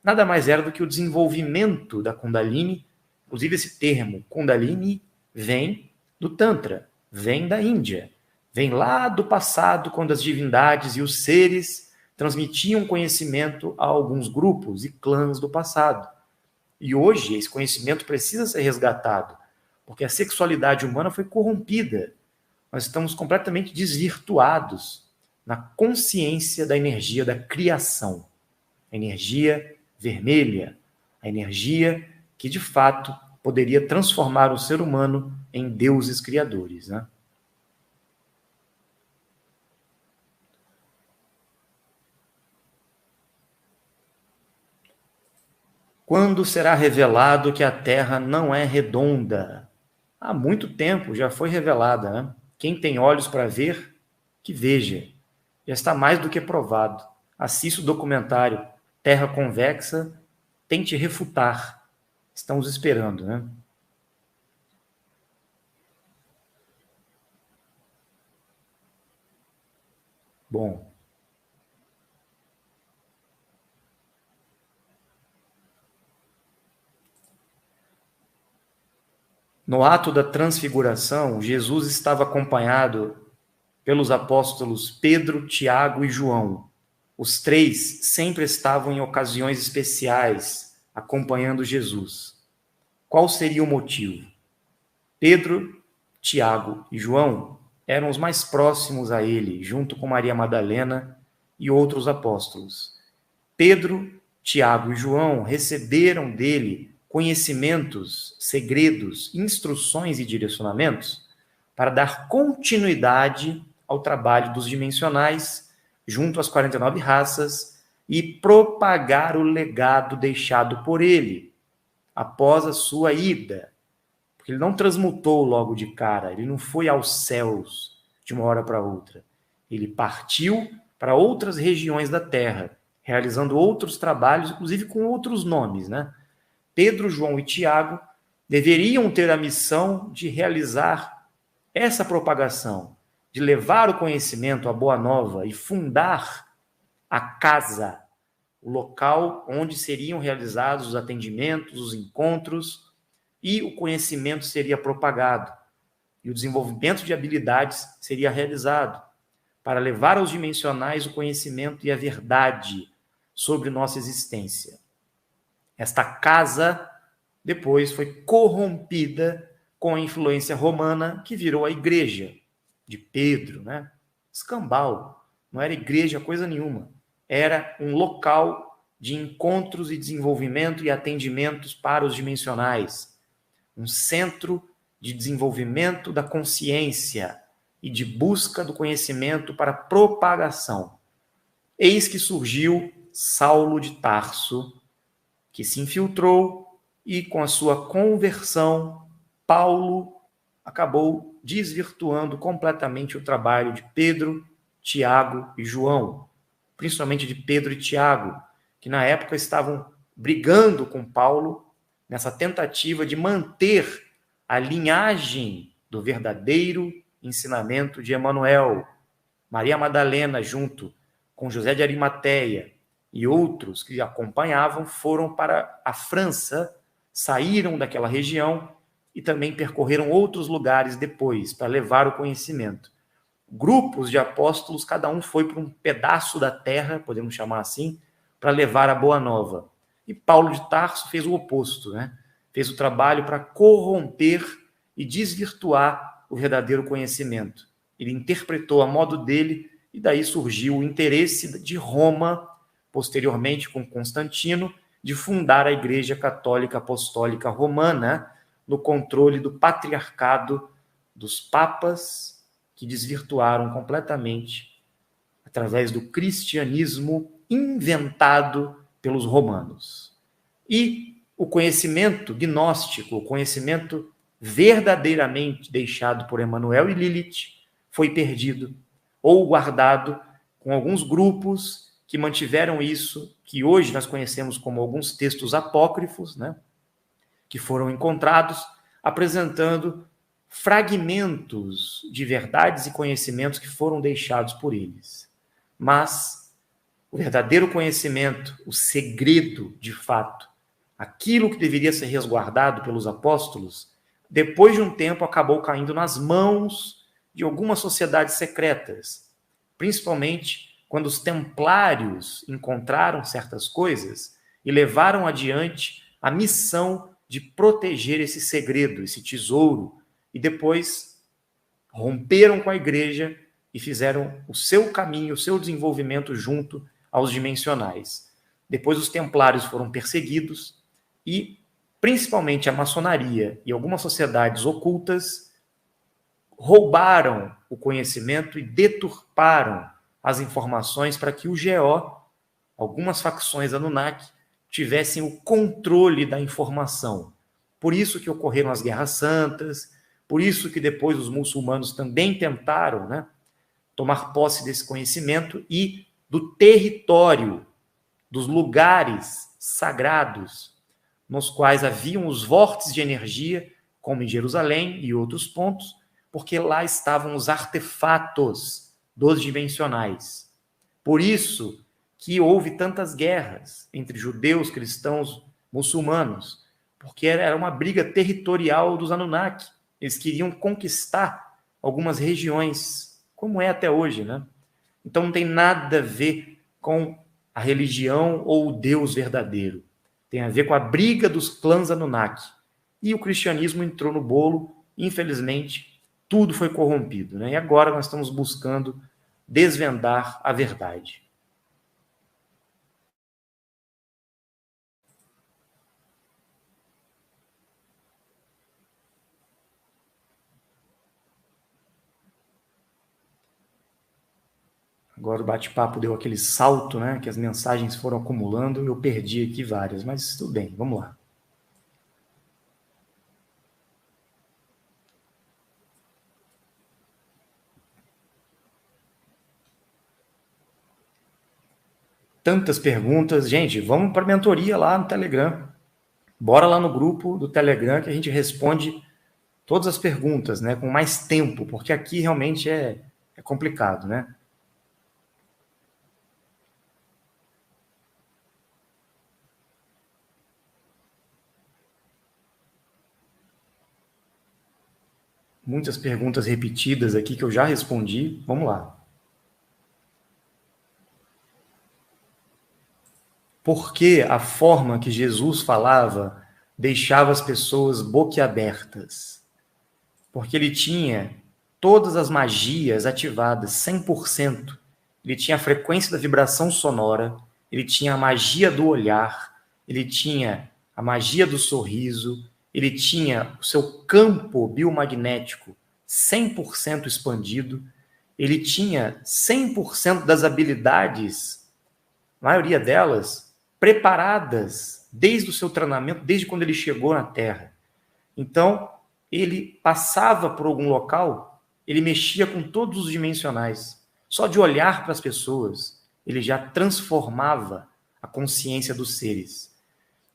Nada mais era do que o desenvolvimento da Kundalini. Inclusive, esse termo Kundalini vem do Tantra, vem da Índia, vem lá do passado, quando as divindades e os seres transmitiam conhecimento a alguns grupos e clãs do passado. E hoje esse conhecimento precisa ser resgatado, porque a sexualidade humana foi corrompida. Nós estamos completamente desvirtuados na consciência da energia da criação, a energia vermelha, a energia que de fato poderia transformar o ser humano em deuses criadores, né? Quando será revelado que a Terra não é redonda? Há muito tempo já foi revelada, né? Quem tem olhos para ver, que veja. Já está mais do que provado. Assista o documentário Terra Convexa, tente refutar. Estamos esperando, né? Bom, No ato da transfiguração, Jesus estava acompanhado pelos apóstolos Pedro, Tiago e João. Os três sempre estavam em ocasiões especiais acompanhando Jesus. Qual seria o motivo? Pedro, Tiago e João eram os mais próximos a ele, junto com Maria Madalena e outros apóstolos. Pedro, Tiago e João receberam dele conhecimentos, segredos, instruções e direcionamentos para dar continuidade ao trabalho dos dimensionais junto às 49 raças e propagar o legado deixado por ele após a sua ida. Porque ele não transmutou logo de cara, ele não foi aos céus de uma hora para outra. Ele partiu para outras regiões da Terra, realizando outros trabalhos, inclusive com outros nomes, né? Pedro, João e Tiago deveriam ter a missão de realizar essa propagação, de levar o conhecimento, a boa nova e fundar a casa, o local onde seriam realizados os atendimentos, os encontros, e o conhecimento seria propagado, e o desenvolvimento de habilidades seria realizado, para levar aos dimensionais o conhecimento e a verdade sobre nossa existência. Esta casa depois foi corrompida com a influência romana, que virou a igreja de Pedro, né? Escambau, não era igreja coisa nenhuma, era um local de encontros e desenvolvimento e atendimentos para os dimensionais, um centro de desenvolvimento da consciência e de busca do conhecimento para propagação. Eis que surgiu Saulo de Tarso, que se infiltrou e, com a sua conversão, Paulo acabou desvirtuando completamente o trabalho de Pedro, Tiago e João, principalmente de Pedro e Tiago, que na época estavam brigando com Paulo nessa tentativa de manter a linhagem do verdadeiro ensinamento de Emanuel. Maria Madalena, junto com José de Arimateia e outros que acompanhavam, foram para a França, saíram daquela região e também percorreram outros lugares depois para levar o conhecimento. Grupos de apóstolos, cada um foi para um pedaço da terra, podemos chamar assim, para levar a boa nova. E Paulo de Tarso fez o oposto, né? Fez o trabalho para corromper e desvirtuar o verdadeiro conhecimento. Ele interpretou a modo dele e daí surgiu o interesse de Roma, posteriormente com Constantino, de fundar a Igreja Católica Apostólica Romana no controle do patriarcado dos papas, que desvirtuaram completamente através do cristianismo inventado pelos romanos. E o conhecimento gnóstico, o conhecimento verdadeiramente deixado por Emanuel e Lilith, foi perdido ou guardado com alguns grupos que mantiveram isso, que hoje nós conhecemos como alguns textos apócrifos, né, que foram encontrados, apresentando fragmentos de verdades e conhecimentos que foram deixados por eles. Mas o verdadeiro conhecimento, o segredo de fato, aquilo que deveria ser resguardado pelos apóstolos, depois de um tempo acabou caindo nas mãos de algumas sociedades secretas, principalmente quando os templários encontraram certas coisas e levaram adiante a missão de proteger esse segredo, esse tesouro, e depois romperam com a igreja e fizeram o seu caminho, o seu desenvolvimento junto aos dimensionais. Depois os templários foram perseguidos e, principalmente, a maçonaria e algumas sociedades ocultas roubaram o conhecimento e deturparam as informações para que o GO, algumas facções Anunnaki, tivessem o controle da informação. Por isso que ocorreram as Guerras Santas, por isso que depois os muçulmanos também tentaram, né, tomar posse desse conhecimento e do território, dos lugares sagrados, nos quais haviam os vórtices de energia, como em Jerusalém e outros pontos, porque lá estavam os artefatos dos dimensionais. Por isso que houve tantas guerras entre judeus, cristãos, muçulmanos, porque era uma briga territorial dos Anunnaki. Eles queriam conquistar algumas regiões, como é até hoje, né? Então não tem nada a ver com a religião ou o Deus verdadeiro. Tem a ver com a briga dos clãs Anunnaki. E o cristianismo entrou no bolo, infelizmente, tudo foi corrompido, né? E agora nós estamos buscando desvendar a verdade. Agora o bate-papo deu aquele salto, né? Que as mensagens foram acumulando, eu perdi aqui várias, mas tudo bem, vamos lá. Tantas perguntas. Gente, vamos para a mentoria lá no Telegram. Bora lá no grupo do Telegram que a gente responde todas as perguntas, né? Com mais tempo, porque aqui realmente é complicado, né? Muitas perguntas repetidas aqui que eu já respondi. Vamos lá. Por que a forma que Jesus falava deixava as pessoas boquiabertas? Porque ele tinha todas as magias ativadas, 100%. Ele tinha a frequência da vibração sonora, ele tinha a magia do olhar, ele tinha a magia do sorriso, ele tinha o seu campo biomagnético 100% expandido, ele tinha 100% das habilidades, a maioria delas, preparadas desde o seu treinamento, desde quando ele chegou na Terra. Então, ele passava por algum local, ele mexia com todos os dimensionais. Só de olhar para as pessoas, ele já transformava a consciência dos seres.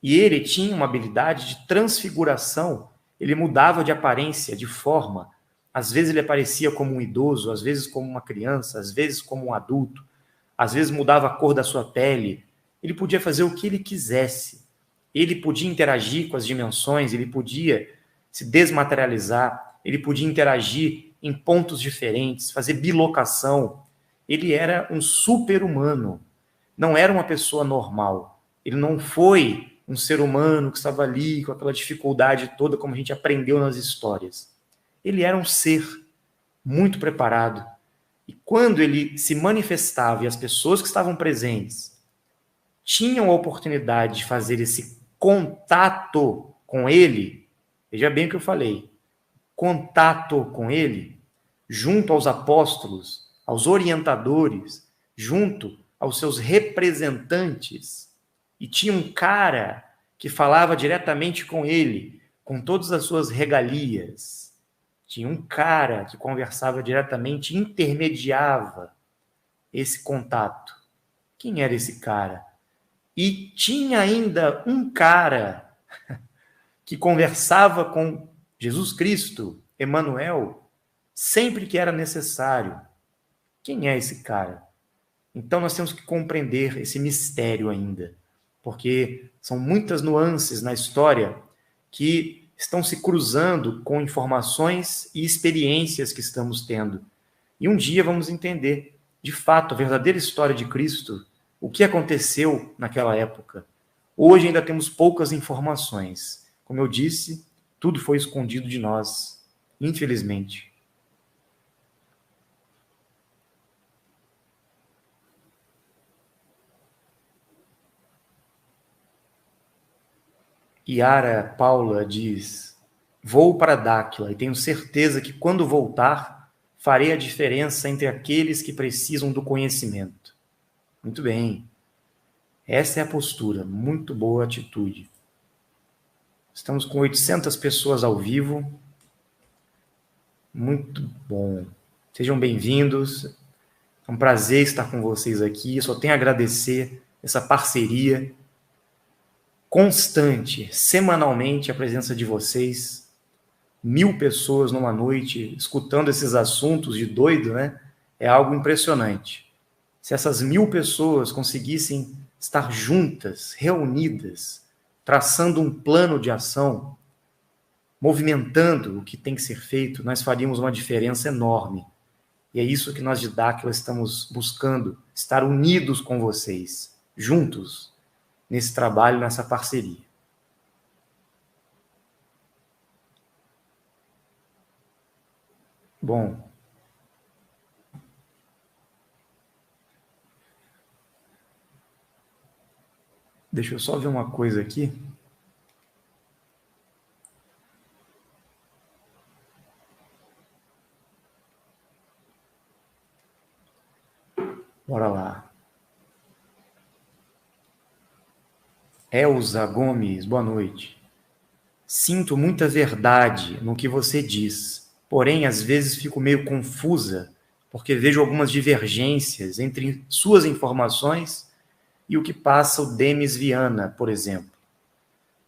E ele tinha uma habilidade de transfiguração, ele mudava de aparência, de forma. Às vezes ele aparecia como um idoso, às vezes como uma criança, às vezes como um adulto, às vezes mudava a cor da sua pele. Ele podia fazer o que ele quisesse. Ele podia interagir com as dimensões, ele podia se desmaterializar, ele podia interagir em pontos diferentes, fazer bilocação. Ele era um super-humano, não era uma pessoa normal. Ele não foi um ser humano que estava ali com aquela dificuldade toda, como a gente aprendeu nas histórias. Ele era um ser muito preparado. E quando ele se manifestava e as pessoas que estavam presentes tinham a oportunidade de fazer esse contato com ele, veja bem o que eu falei, contato com ele, junto aos apóstolos, aos orientadores, junto aos seus representantes, e tinha um cara que falava diretamente com ele, com todas as suas regalias. Tinha um cara que conversava diretamente, intermediava esse contato. Quem era esse cara? E tinha ainda um cara que conversava com Jesus Cristo, Emanuel, sempre que era necessário. Quem é esse cara? Então nós temos que compreender esse mistério ainda, porque são muitas nuances na história que estão se cruzando com informações e experiências que estamos tendo. E um dia vamos entender, de fato, a verdadeira história de Cristo, o que aconteceu naquela época. Hoje ainda temos poucas informações. Como eu disse, tudo foi escondido de nós, infelizmente. Yara Paula diz: vou para Dáquila e tenho certeza que quando voltar, farei a diferença entre aqueles que precisam do conhecimento. Muito bem. Essa é a postura. Muito boa atitude. Estamos com 800 pessoas ao vivo. Muito bom. Sejam bem-vindos. É um prazer estar com vocês aqui. Eu só tenho a agradecer essa parceria constante, semanalmente, a presença de vocês. 1000 pessoas numa noite escutando esses assuntos de doido, né? É algo impressionante. Se essas 1000 pessoas conseguissem estar juntas, reunidas, traçando um plano de ação, movimentando o que tem que ser feito, nós faríamos uma diferença enorme. E é isso que nós de Dáquila estamos buscando, estar unidos com vocês, juntos, nesse trabalho, nessa parceria. Bom, deixa eu só ver uma coisa aqui. Bora lá. Elza Gomes, boa noite. Sinto muita verdade no que você diz, porém, às vezes fico meio confusa, porque vejo algumas divergências entre suas informações e o que passa o Demis Viana, por exemplo.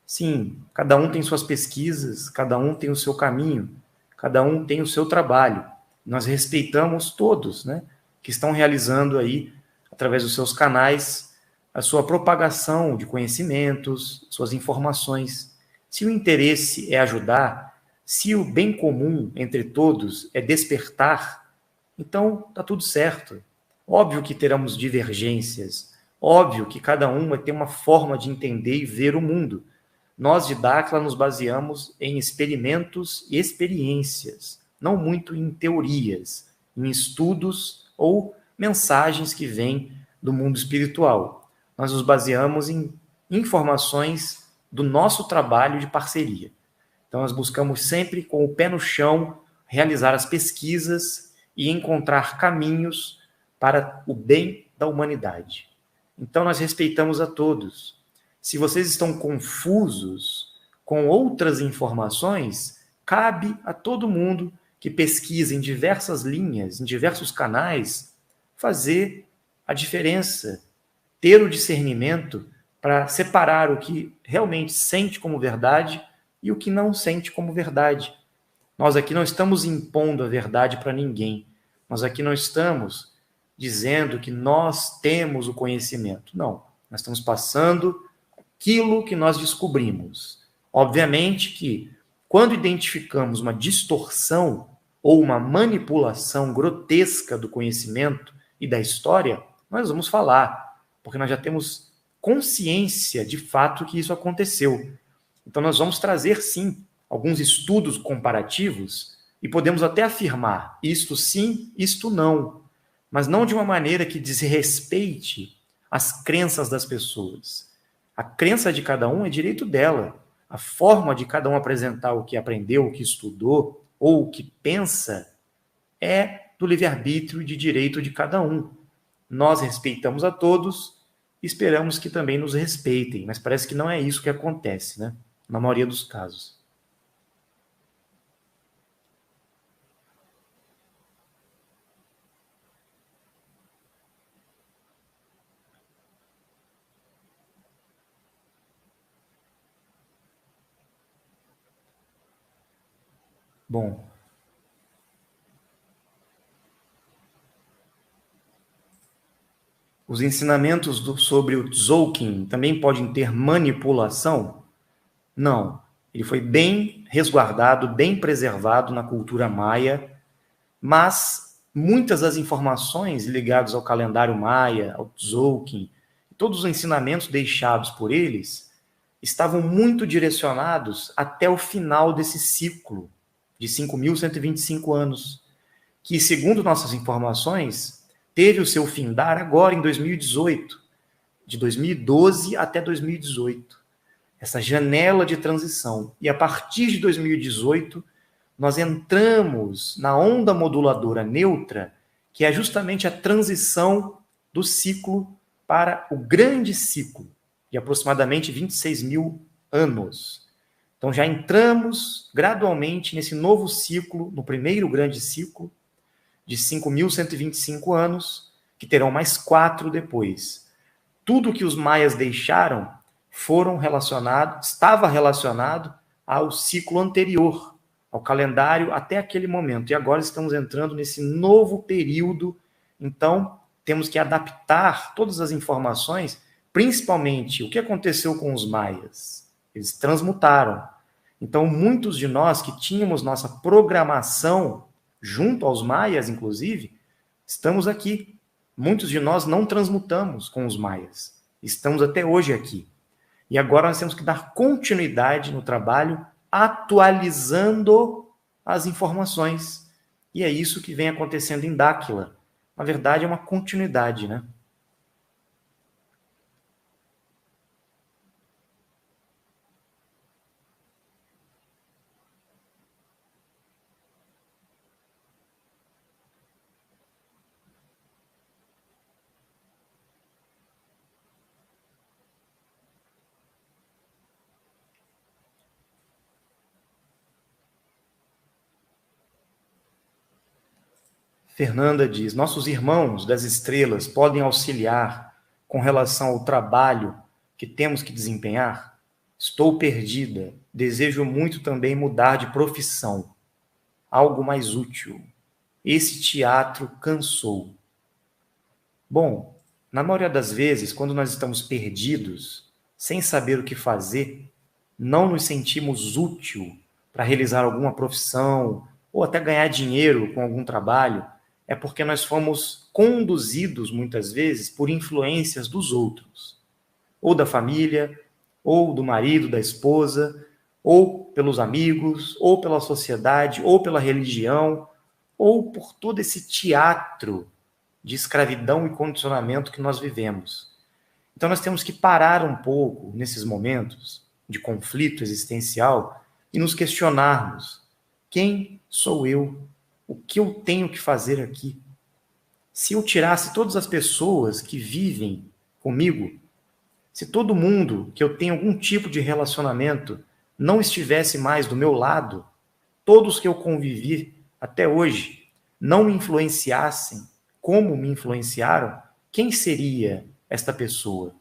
Sim, cada um tem suas pesquisas, cada um tem o seu caminho, cada um tem o seu trabalho. Nós respeitamos todos, né, que estão realizando aí, através dos seus canais, a sua propagação de conhecimentos, suas informações. Se o interesse é ajudar, se o bem comum entre todos é despertar, então está tudo certo. Óbvio que teremos divergências, óbvio que cada um vai ter uma forma de entender e ver o mundo. Nós de Dáquila nos baseamos em experimentos e experiências, não muito em teorias, em estudos ou mensagens que vêm do mundo espiritual. Nós nos baseamos em informações do nosso trabalho de parceria. Então, nós buscamos sempre, com o pé no chão, realizar as pesquisas e encontrar caminhos para o bem da humanidade. Então, nós respeitamos a todos. Se vocês estão confusos com outras informações, cabe a todo mundo que pesquisa em diversas linhas, em diversos canais, fazer a diferença, ter o discernimento para separar o que realmente sente como verdade e o que não sente como verdade. Nós aqui não estamos impondo a verdade para ninguém. Nós aqui não estamos dizendo que nós temos o conhecimento. Não, nós estamos passando aquilo que nós descobrimos. Obviamente que, quando identificamos uma distorção ou uma manipulação grotesca do conhecimento e da história, nós vamos falar, porque nós já temos consciência de fato que isso aconteceu. Então nós vamos trazer, sim, alguns estudos comparativos e podemos até afirmar isto sim, isto não, mas não de uma maneira que desrespeite as crenças das pessoas. A crença de cada um é direito dela. A forma de cada um apresentar o que aprendeu, o que estudou ou o que pensa é do livre-arbítrio e de direito de cada um. Nós respeitamos a todos e esperamos que também nos respeitem, mas parece que não é isso que acontece, né? Na maioria dos casos. Bom, os ensinamentos sobre o Tzolk'in também podem ter manipulação? Não. Ele foi bem resguardado, bem preservado na cultura maia, mas muitas das informações ligadas ao calendário maia, ao Tzolk'in, todos os ensinamentos deixados por eles, estavam muito direcionados até o final desse ciclo de 5.125 anos, que, segundo nossas informações, teve o seu findar agora em 2018, de 2012 até 2018. Essa janela de transição. E a partir de 2018, nós entramos na onda moduladora neutra, que é justamente a transição do ciclo para o grande ciclo, de aproximadamente 26 mil anos. Então já entramos gradualmente nesse novo ciclo, no primeiro grande ciclo, de 5.125 anos, que terão mais 4 depois. Tudo que os maias deixaram estava relacionado ao ciclo anterior, ao calendário até aquele momento. E agora estamos entrando nesse novo período, então temos que adaptar todas as informações, principalmente o que aconteceu com os maias. eles transmutaram. Então, muitos de nós que tínhamos nossa programação junto aos maias, inclusive, estamos aqui. Muitos de nós não transmutamos com os maias. Estamos até hoje aqui. E agora nós temos que dar continuidade no trabalho, atualizando as informações. E é isso que vem acontecendo em Dáquila. Na verdade, é uma continuidade, né? Fernanda diz: nossos irmãos das estrelas podem auxiliar com relação ao trabalho que temos que desempenhar? Estou perdida. Desejo muito também mudar de profissão. Algo mais útil. Esse teatro cansou. Bom, na maioria das vezes, quando nós estamos perdidos, sem saber o que fazer, não nos sentimos útil para realizar alguma profissão ou até ganhar dinheiro com algum trabalho, é porque nós fomos conduzidos, muitas vezes, por influências dos outros, ou da família, ou do marido, da esposa, ou pelos amigos, ou pela sociedade, ou pela religião, ou por todo esse teatro de escravidão e condicionamento que nós vivemos. Então nós temos que parar um pouco nesses momentos de conflito existencial e nos questionarmos: quem sou eu? O que eu tenho que fazer aqui? Se eu tirasse todas as pessoas que vivem comigo, se todo mundo que eu tenho algum tipo de relacionamento não estivesse mais do meu lado, todos que eu convivi até hoje não me influenciassem como me influenciaram, quem seria esta pessoa?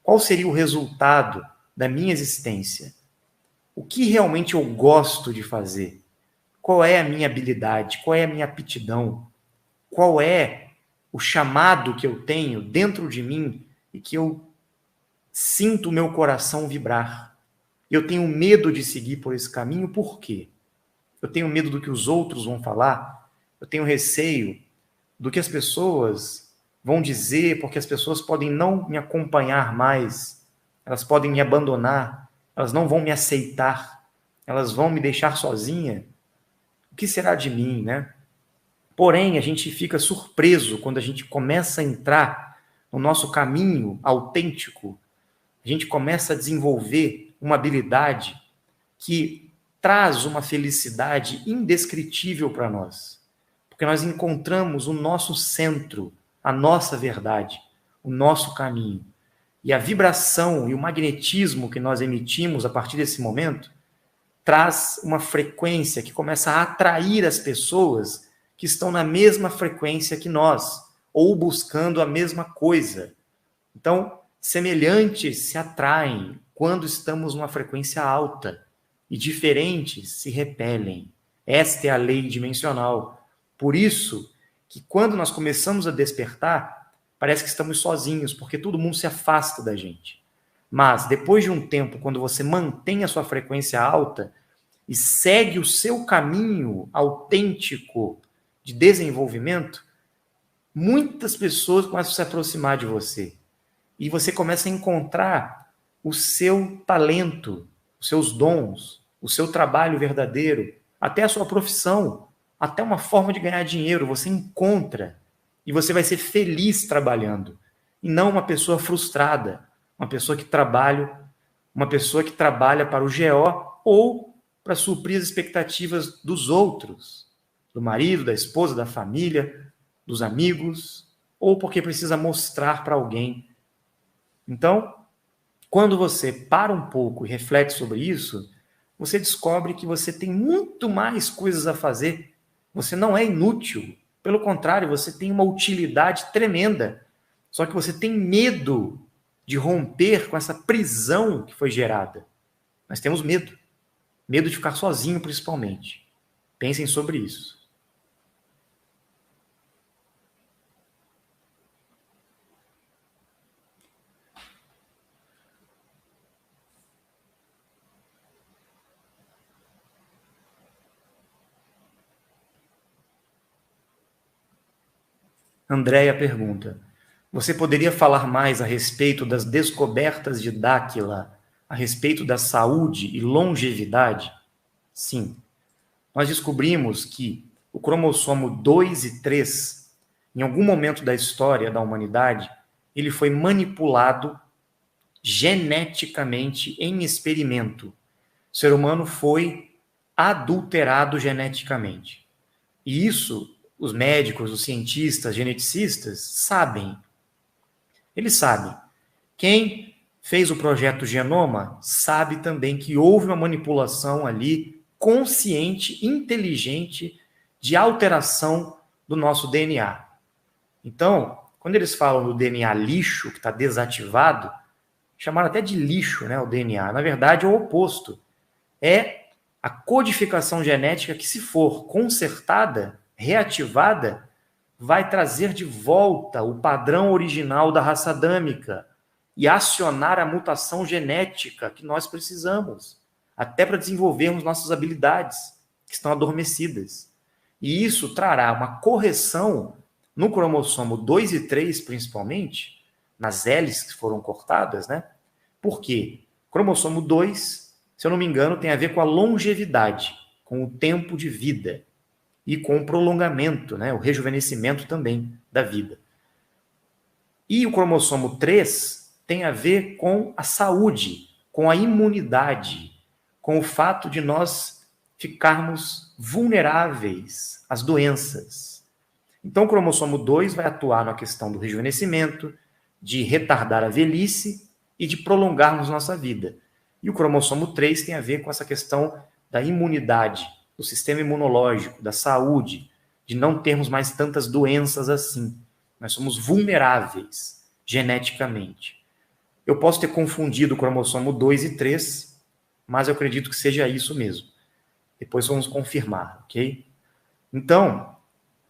Qual seria o resultado da minha existência? O que realmente eu gosto de fazer? Qual é a minha habilidade? Qual é a minha aptidão? Qual é o chamado que eu tenho dentro de mim e que eu sinto o meu coração vibrar? Eu tenho medo de seguir por esse caminho, por quê? Eu tenho medo do que os outros vão falar? Eu tenho receio do que as pessoas vão dizer, porque as pessoas podem não me acompanhar mais, elas podem me abandonar, elas não vão me aceitar, elas vão me deixar sozinha. O que será de mim, né? Porém, a gente fica surpreso quando a gente começa a entrar no nosso caminho autêntico, a gente começa a desenvolver uma habilidade que traz uma felicidade indescritível para nós. Porque nós encontramos o nosso centro, a nossa verdade, o nosso caminho. E a vibração e o magnetismo que nós emitimos a partir desse momento traz uma frequência que começa a atrair as pessoas que estão na mesma frequência que nós, ou buscando a mesma coisa. Então, semelhantes se atraem quando estamos numa frequência alta e diferentes se repelem. Esta é a lei dimensional. Por isso que quando nós começamos a despertar, parece que estamos sozinhos, porque todo mundo se afasta da gente. Mas depois de um tempo, quando você mantém a sua frequência alta e segue o seu caminho autêntico de desenvolvimento, muitas pessoas começam a se aproximar de você. E você começa a encontrar o seu talento, os seus dons, o seu trabalho verdadeiro, até a sua profissão, até uma forma de ganhar dinheiro. Você encontra e você vai ser feliz trabalhando. E não uma pessoa frustrada, uma pessoa que trabalha para o GO ou para suprir as expectativas dos outros, do marido, da esposa, da família, dos amigos, ou porque precisa mostrar para alguém. Então, quando você para um pouco e reflete sobre isso, você descobre que você tem muito mais coisas a fazer. Você não é inútil. Pelo contrário, você tem uma utilidade tremenda. Só que você tem medo de romper com essa prisão que foi gerada. Nós temos medo. Medo de ficar sozinho, principalmente. Pensem sobre isso. Andréia pergunta: você poderia falar mais a respeito das descobertas de Dáquila, a respeito da saúde e longevidade? Sim. Nós descobrimos que o cromossomo 2 e 3, em algum momento da história da humanidade, ele foi manipulado geneticamente em experimento. O ser humano foi adulterado geneticamente. E isso, os médicos, os cientistas, geneticistas sabem. Eles sabem. Quem fez o projeto Genoma sabe também que houve uma manipulação ali consciente, inteligente, de alteração do nosso DNA. Então, quando eles falam do DNA lixo, que está desativado, chamaram até de lixo, né, o DNA. Na verdade, é o oposto. É a codificação genética que, se for consertada, reativada, vai trazer de volta o padrão original da raça adâmica e acionar a mutação genética que nós precisamos, até para desenvolvermos nossas habilidades que estão adormecidas. E isso trará uma correção no cromossomo 2 e 3, principalmente, nas hélices que foram cortadas, né? Por quê? O cromossomo 2, se eu não me engano, tem a ver com a longevidade, com o tempo de vida e com o prolongamento, né? O rejuvenescimento também da vida. E o cromossomo 3 tem a ver com a saúde, com a imunidade, com o fato de nós ficarmos vulneráveis às doenças. Então, o cromossomo 2 vai atuar na questão do rejuvenescimento, de retardar a velhice e de prolongarmos nossa vida. E o cromossomo 3 tem a ver com essa questão da imunidade, do sistema imunológico, da saúde, de não termos mais tantas doenças assim. Nós somos vulneráveis geneticamente. Eu posso ter confundido o cromossomo 2 e 3, mas eu acredito que seja isso mesmo. Depois vamos confirmar, ok? Então,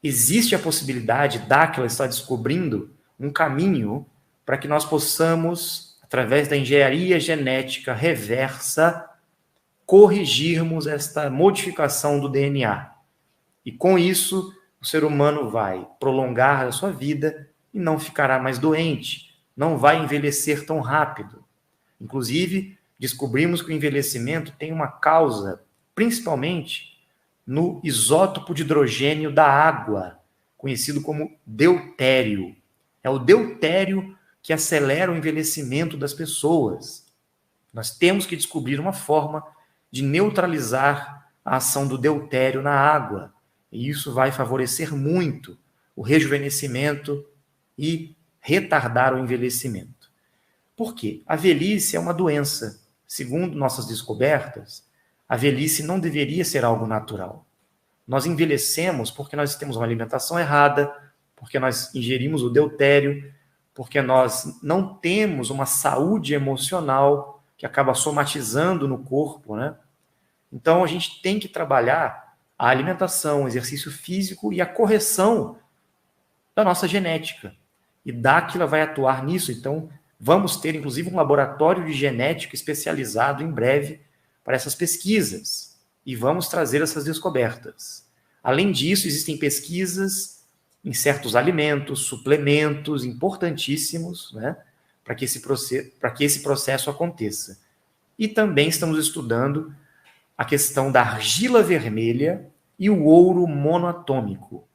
existe a possibilidade, Dáquila está descobrindo um caminho para que nós possamos, através da engenharia genética reversa, corrigirmos esta modificação do DNA. E com isso, o ser humano vai prolongar a sua vida e não ficará mais doente, não vai envelhecer tão rápido. Inclusive, descobrimos que o envelhecimento tem uma causa, principalmente no isótopo de hidrogênio da água, conhecido como deutério. É o deutério que acelera o envelhecimento das pessoas. Nós temos que descobrir uma forma de neutralizar a ação do deutério na água. E isso vai favorecer muito o rejuvenescimento e retardar o envelhecimento. Por quê? A velhice é uma doença. Segundo nossas descobertas, a velhice não deveria ser algo natural. Nós envelhecemos porque nós temos uma alimentação errada, porque nós ingerimos o deutério, porque nós não temos uma saúde emocional que acaba somatizando no corpo, né? Então, a gente tem que trabalhar a alimentação, o exercício físico e a correção da nossa genética. E Dáquila vai atuar nisso. Então, vamos ter, inclusive, um laboratório de genética especializado em breve para essas pesquisas. E vamos trazer essas descobertas. Além disso, existem pesquisas em certos alimentos, suplementos importantíssimos, né, para que esse processo aconteça. E também estamos estudando a questão da argila vermelha e o ouro monoatômico.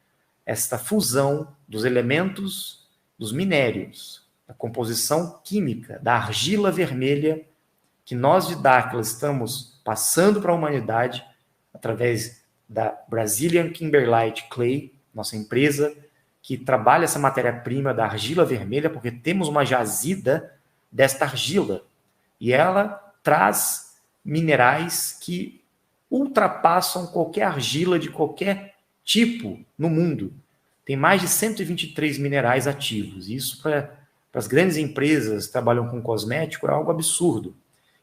Esta fusão dos elementos, dos minérios, da composição química da argila vermelha, que nós de Dáquila estamos passando para a humanidade através da Brazilian Kimberlite Clay, nossa empresa que trabalha essa matéria-prima da argila vermelha, porque temos uma jazida desta argila. E ela traz minerais que ultrapassam qualquer argila de qualquer tipo no mundo. Tem mais de 123 minerais ativos. Isso, para as grandes empresas que trabalham com cosmético, é algo absurdo.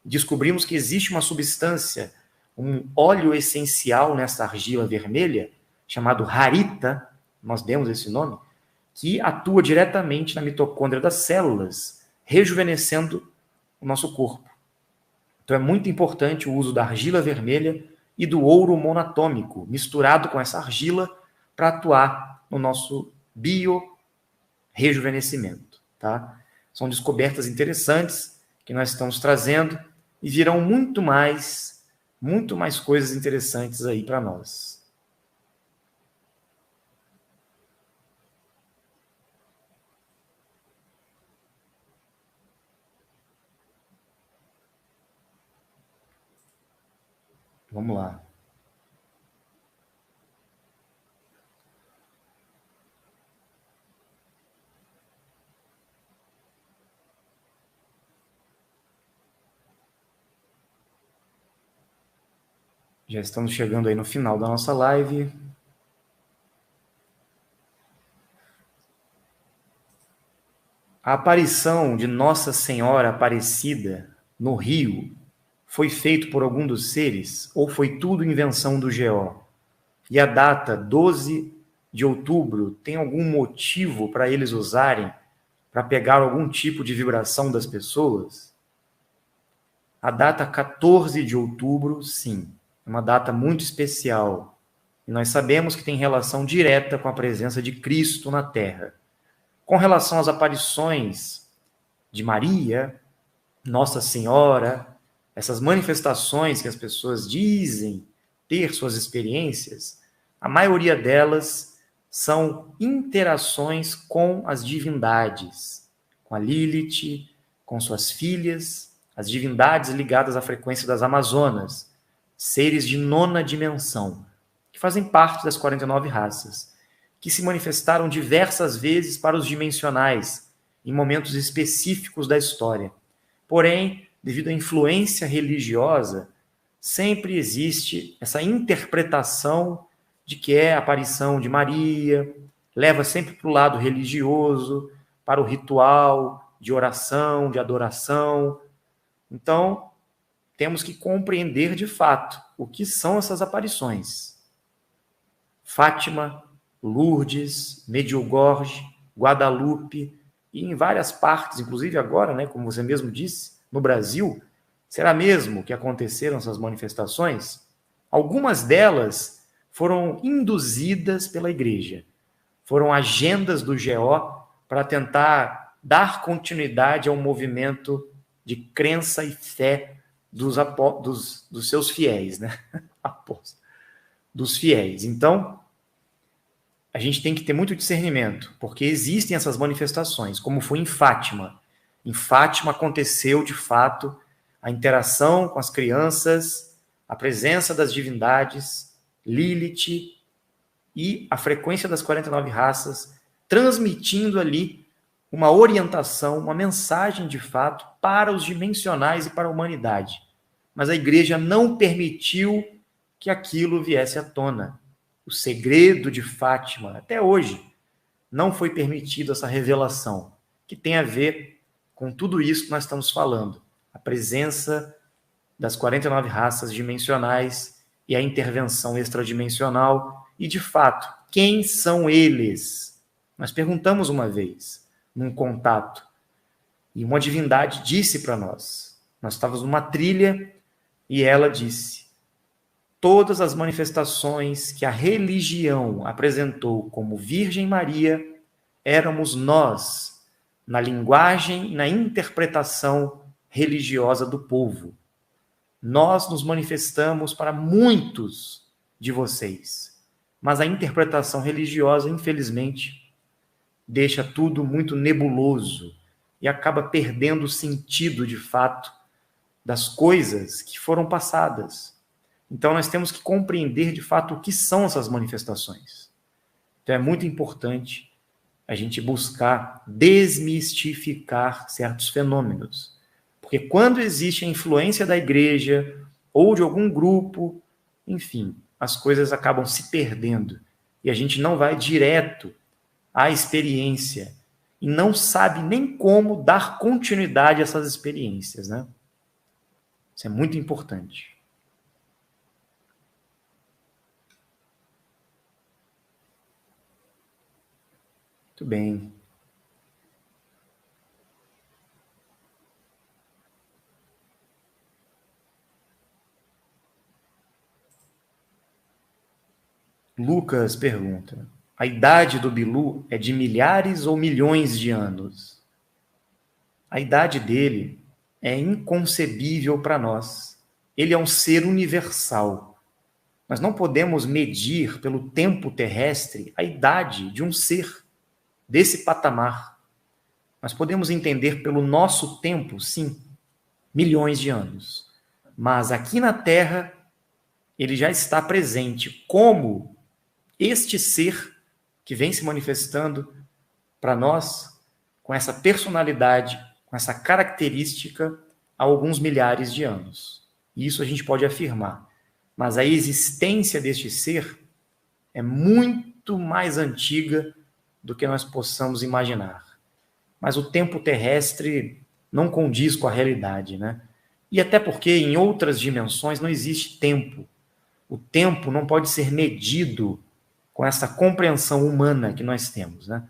Descobrimos que existe uma substância, um óleo essencial nessa argila vermelha, chamado rarita, nós demos esse nome, que atua diretamente na mitocôndria das células, rejuvenescendo o nosso corpo. Então é muito importante o uso da argila vermelha e do ouro monatômico, misturado com essa argila, para atuar no nosso rejuvenescimento, tá? São descobertas interessantes que nós estamos trazendo e virão muito mais coisas interessantes aí para nós. Vamos lá. Já estamos chegando aí no final da nossa live. A aparição de Nossa Senhora Aparecida no Rio foi feito por algum dos seres ou foi tudo invenção do GO? E a data 12 de outubro tem algum motivo para eles usarem para pegar algum tipo de vibração das pessoas? A data 14 de outubro, sim, é uma data muito especial. E nós sabemos que tem relação direta com a presença de Cristo na Terra. Com relação às aparições de Maria, Nossa Senhora, essas manifestações que as pessoas dizem ter suas experiências, a maioria delas são interações com as divindades, com a Lilith, com suas filhas, as divindades ligadas à frequência das Amazonas, seres de nona dimensão, que fazem parte das 49 raças, que se manifestaram diversas vezes para os dimensionais, em momentos específicos da história. Porém, devido à influência religiosa, sempre existe essa interpretação de que é a aparição de Maria, leva sempre para o lado religioso, para o ritual de oração, de adoração. Então, temos que compreender de fato o que são essas aparições. Fátima, Lourdes, Medjugorje, Guadalupe e em várias partes, inclusive agora, né, como você mesmo disse, no Brasil, será mesmo que aconteceram essas manifestações? Algumas delas foram induzidas pela igreja, foram agendas do GO para tentar dar continuidade ao movimento de crença e fé dos seus fiéis, né? Dos fiéis. Então, a gente tem que ter muito discernimento, porque existem essas manifestações, como foi em Fátima. Em Fátima aconteceu, de fato, a interação com as crianças, a presença das divindades, Lilith e a frequência das 49 raças, transmitindo ali uma orientação, uma mensagem de fato para os dimensionais e para a humanidade. Mas a igreja não permitiu que aquilo viesse à tona. O segredo de Fátima, até hoje, não foi permitido essa revelação, que tem a ver com tudo isso que nós estamos falando. A presença das 49 raças dimensionais e a intervenção extradimensional. E, de fato, quem são eles? Nós perguntamos uma vez, num contato, e uma divindade disse para nós. Nós estávamos numa trilha e ela disse: todas as manifestações que a religião apresentou como Virgem Maria, éramos nós, na linguagem e na interpretação religiosa do povo. Nós nos manifestamos para muitos de vocês, mas a interpretação religiosa, infelizmente, deixa tudo muito nebuloso e acaba perdendo o sentido, de fato, das coisas que foram passadas. Então, nós temos que compreender, de fato, o que são essas manifestações. Então, é muito importante a gente buscar desmistificar certos fenômenos. Porque quando existe a influência da igreja ou de algum grupo, enfim, as coisas acabam se perdendo. E a gente não vai direto à experiência e não sabe nem como dar continuidade a essas experiências, né? Isso é muito importante. Muito bem. Lucas pergunta: a idade do Bilu é de milhares ou milhões de anos. A idade dele é inconcebível para nós. Ele é um ser universal. Nós não podemos medir pelo tempo terrestre a idade de um ser desse patamar. Nós podemos entender pelo nosso tempo, sim, milhões de anos. Mas aqui na Terra, ele já está presente como este ser que vem se manifestando para nós com essa personalidade, com essa característica há alguns milhares de anos. Isso a gente pode afirmar. Mas a existência deste ser é muito mais antiga do que nós possamos imaginar. Mas o tempo terrestre não condiz com a realidade, né? E até porque em outras dimensões não existe tempo. O tempo não pode ser medido com essa compreensão humana que nós temos, né?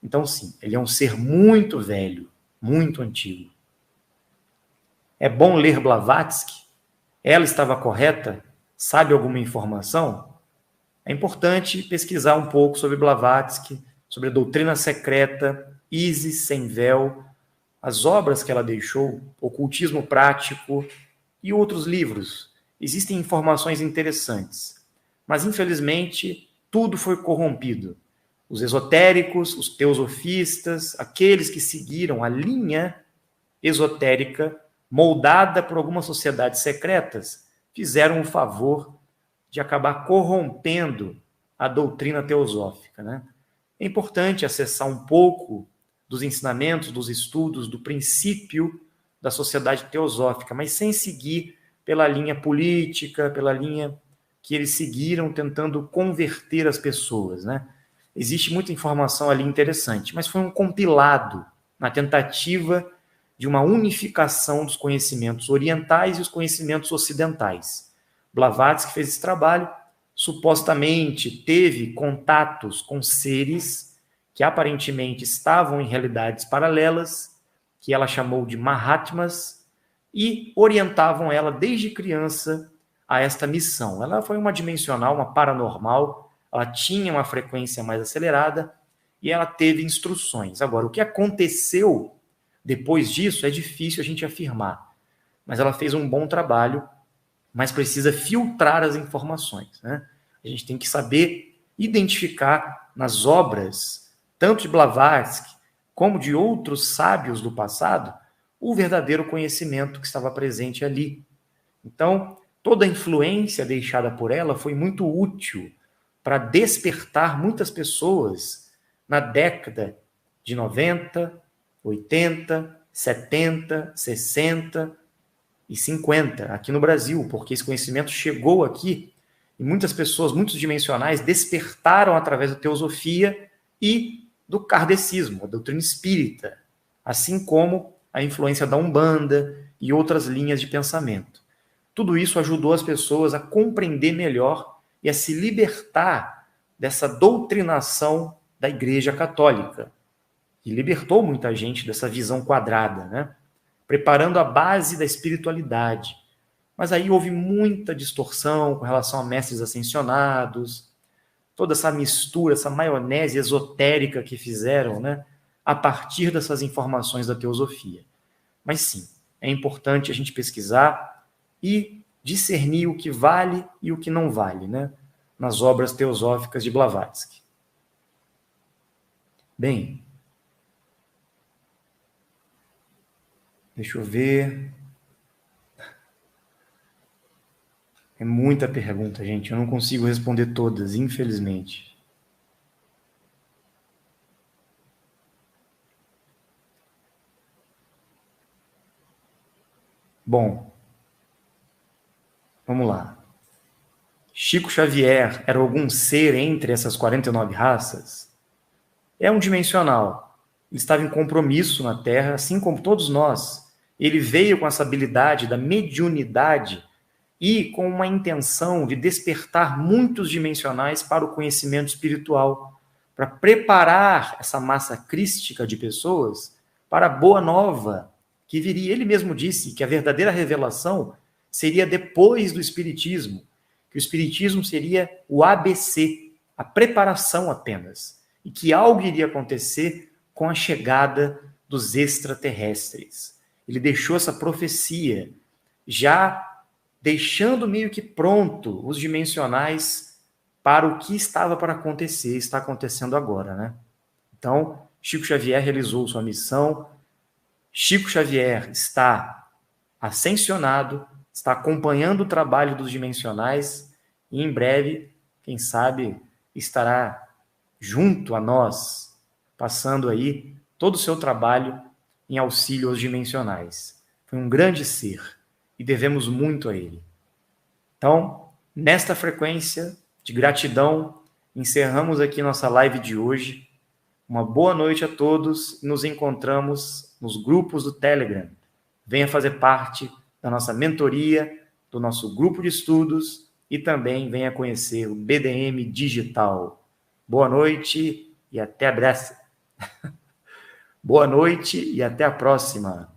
Então, sim, ele é um ser muito velho, muito antigo. É bom ler Blavatsky? Ela estava correta? Sabe alguma informação? É importante pesquisar um pouco sobre Blavatsky, sobre a doutrina secreta, Isis sem véu, as obras que ela deixou, Ocultismo Prático e outros livros. Existem informações interessantes, mas infelizmente tudo foi corrompido. Os esotéricos, os teosofistas, aqueles que seguiram a linha esotérica moldada por algumas sociedades secretas, fizeram o favor de acabar corrompendo a doutrina teosófica, né? É importante acessar um pouco dos ensinamentos, dos estudos, do princípio da sociedade teosófica, mas sem seguir pela linha política, pela linha que eles seguiram tentando converter as pessoas, né? Existe muita informação ali interessante, mas foi um compilado na tentativa de uma unificação dos conhecimentos orientais e os conhecimentos ocidentais. Blavatsky fez esse trabalho, supostamente teve contatos com seres que aparentemente estavam em realidades paralelas, que ela chamou de Mahatmas, e orientavam ela desde criança a esta missão. Ela foi uma dimensional, uma paranormal, ela tinha uma frequência mais acelerada e ela teve instruções. Agora, o que aconteceu depois disso é difícil a gente afirmar, mas ela fez um bom trabalho, mas precisa filtrar as informações, né? A gente tem que saber identificar nas obras, tanto de Blavatsky como de outros sábios do passado, o verdadeiro conhecimento que estava presente ali. Então, toda a influência deixada por ela foi muito útil para despertar muitas pessoas na década de 90, 80, 70, 60 e 50 aqui no Brasil, porque esse conhecimento chegou aqui e muitas pessoas, muitos dimensionais, despertaram através da teosofia e do kardecismo, a doutrina espírita, assim como a influência da Umbanda e outras linhas de pensamento. Tudo isso ajudou as pessoas a compreender melhor e a se libertar dessa doutrinação da Igreja Católica, que libertou muita gente dessa visão quadrada, né? Preparando a base da espiritualidade. Mas aí houve muita distorção com relação a mestres ascensionados, toda essa mistura, essa maionese esotérica que fizeram, né, a partir dessas informações da teosofia. Mas sim, é importante a gente pesquisar e discernir o que vale e o que não vale, né, nas obras teosóficas de Blavatsky. Bem, deixa eu ver. É muita pergunta, gente. Eu não consigo responder todas, infelizmente. Bom, vamos lá. Chico Xavier era algum ser entre essas 49 raças? É um dimensional. Ele estava em compromisso na Terra, assim como todos nós. Ele veio com essa habilidade da mediunidade e com uma intenção de despertar muitos dimensionais para o conhecimento espiritual, para preparar essa massa crística de pessoas para a boa nova que viria. Ele mesmo disse que a verdadeira revelação seria depois do Espiritismo, que o Espiritismo seria o ABC, a preparação apenas, e que algo iria acontecer com a chegada dos extraterrestres. Ele deixou essa profecia, já deixando meio que pronto os dimensionais para o que estava para acontecer, está acontecendo agora, né? Então, Chico Xavier realizou sua missão, Chico Xavier está ascensionado, está acompanhando o trabalho dos dimensionais e em breve, quem sabe, estará junto a nós, passando aí todo o seu trabalho em auxílio aos dimensionais. Foi um grande ser e devemos muito a ele. Então, nesta frequência de gratidão, encerramos aqui nossa live de hoje. Uma boa noite a todos. Nos encontramos nos grupos do Telegram. Venha fazer parte da nossa mentoria, do nosso grupo de estudos e também venha conhecer o BDM Digital. Boa noite e até a próxima. Boa noite e até a próxima.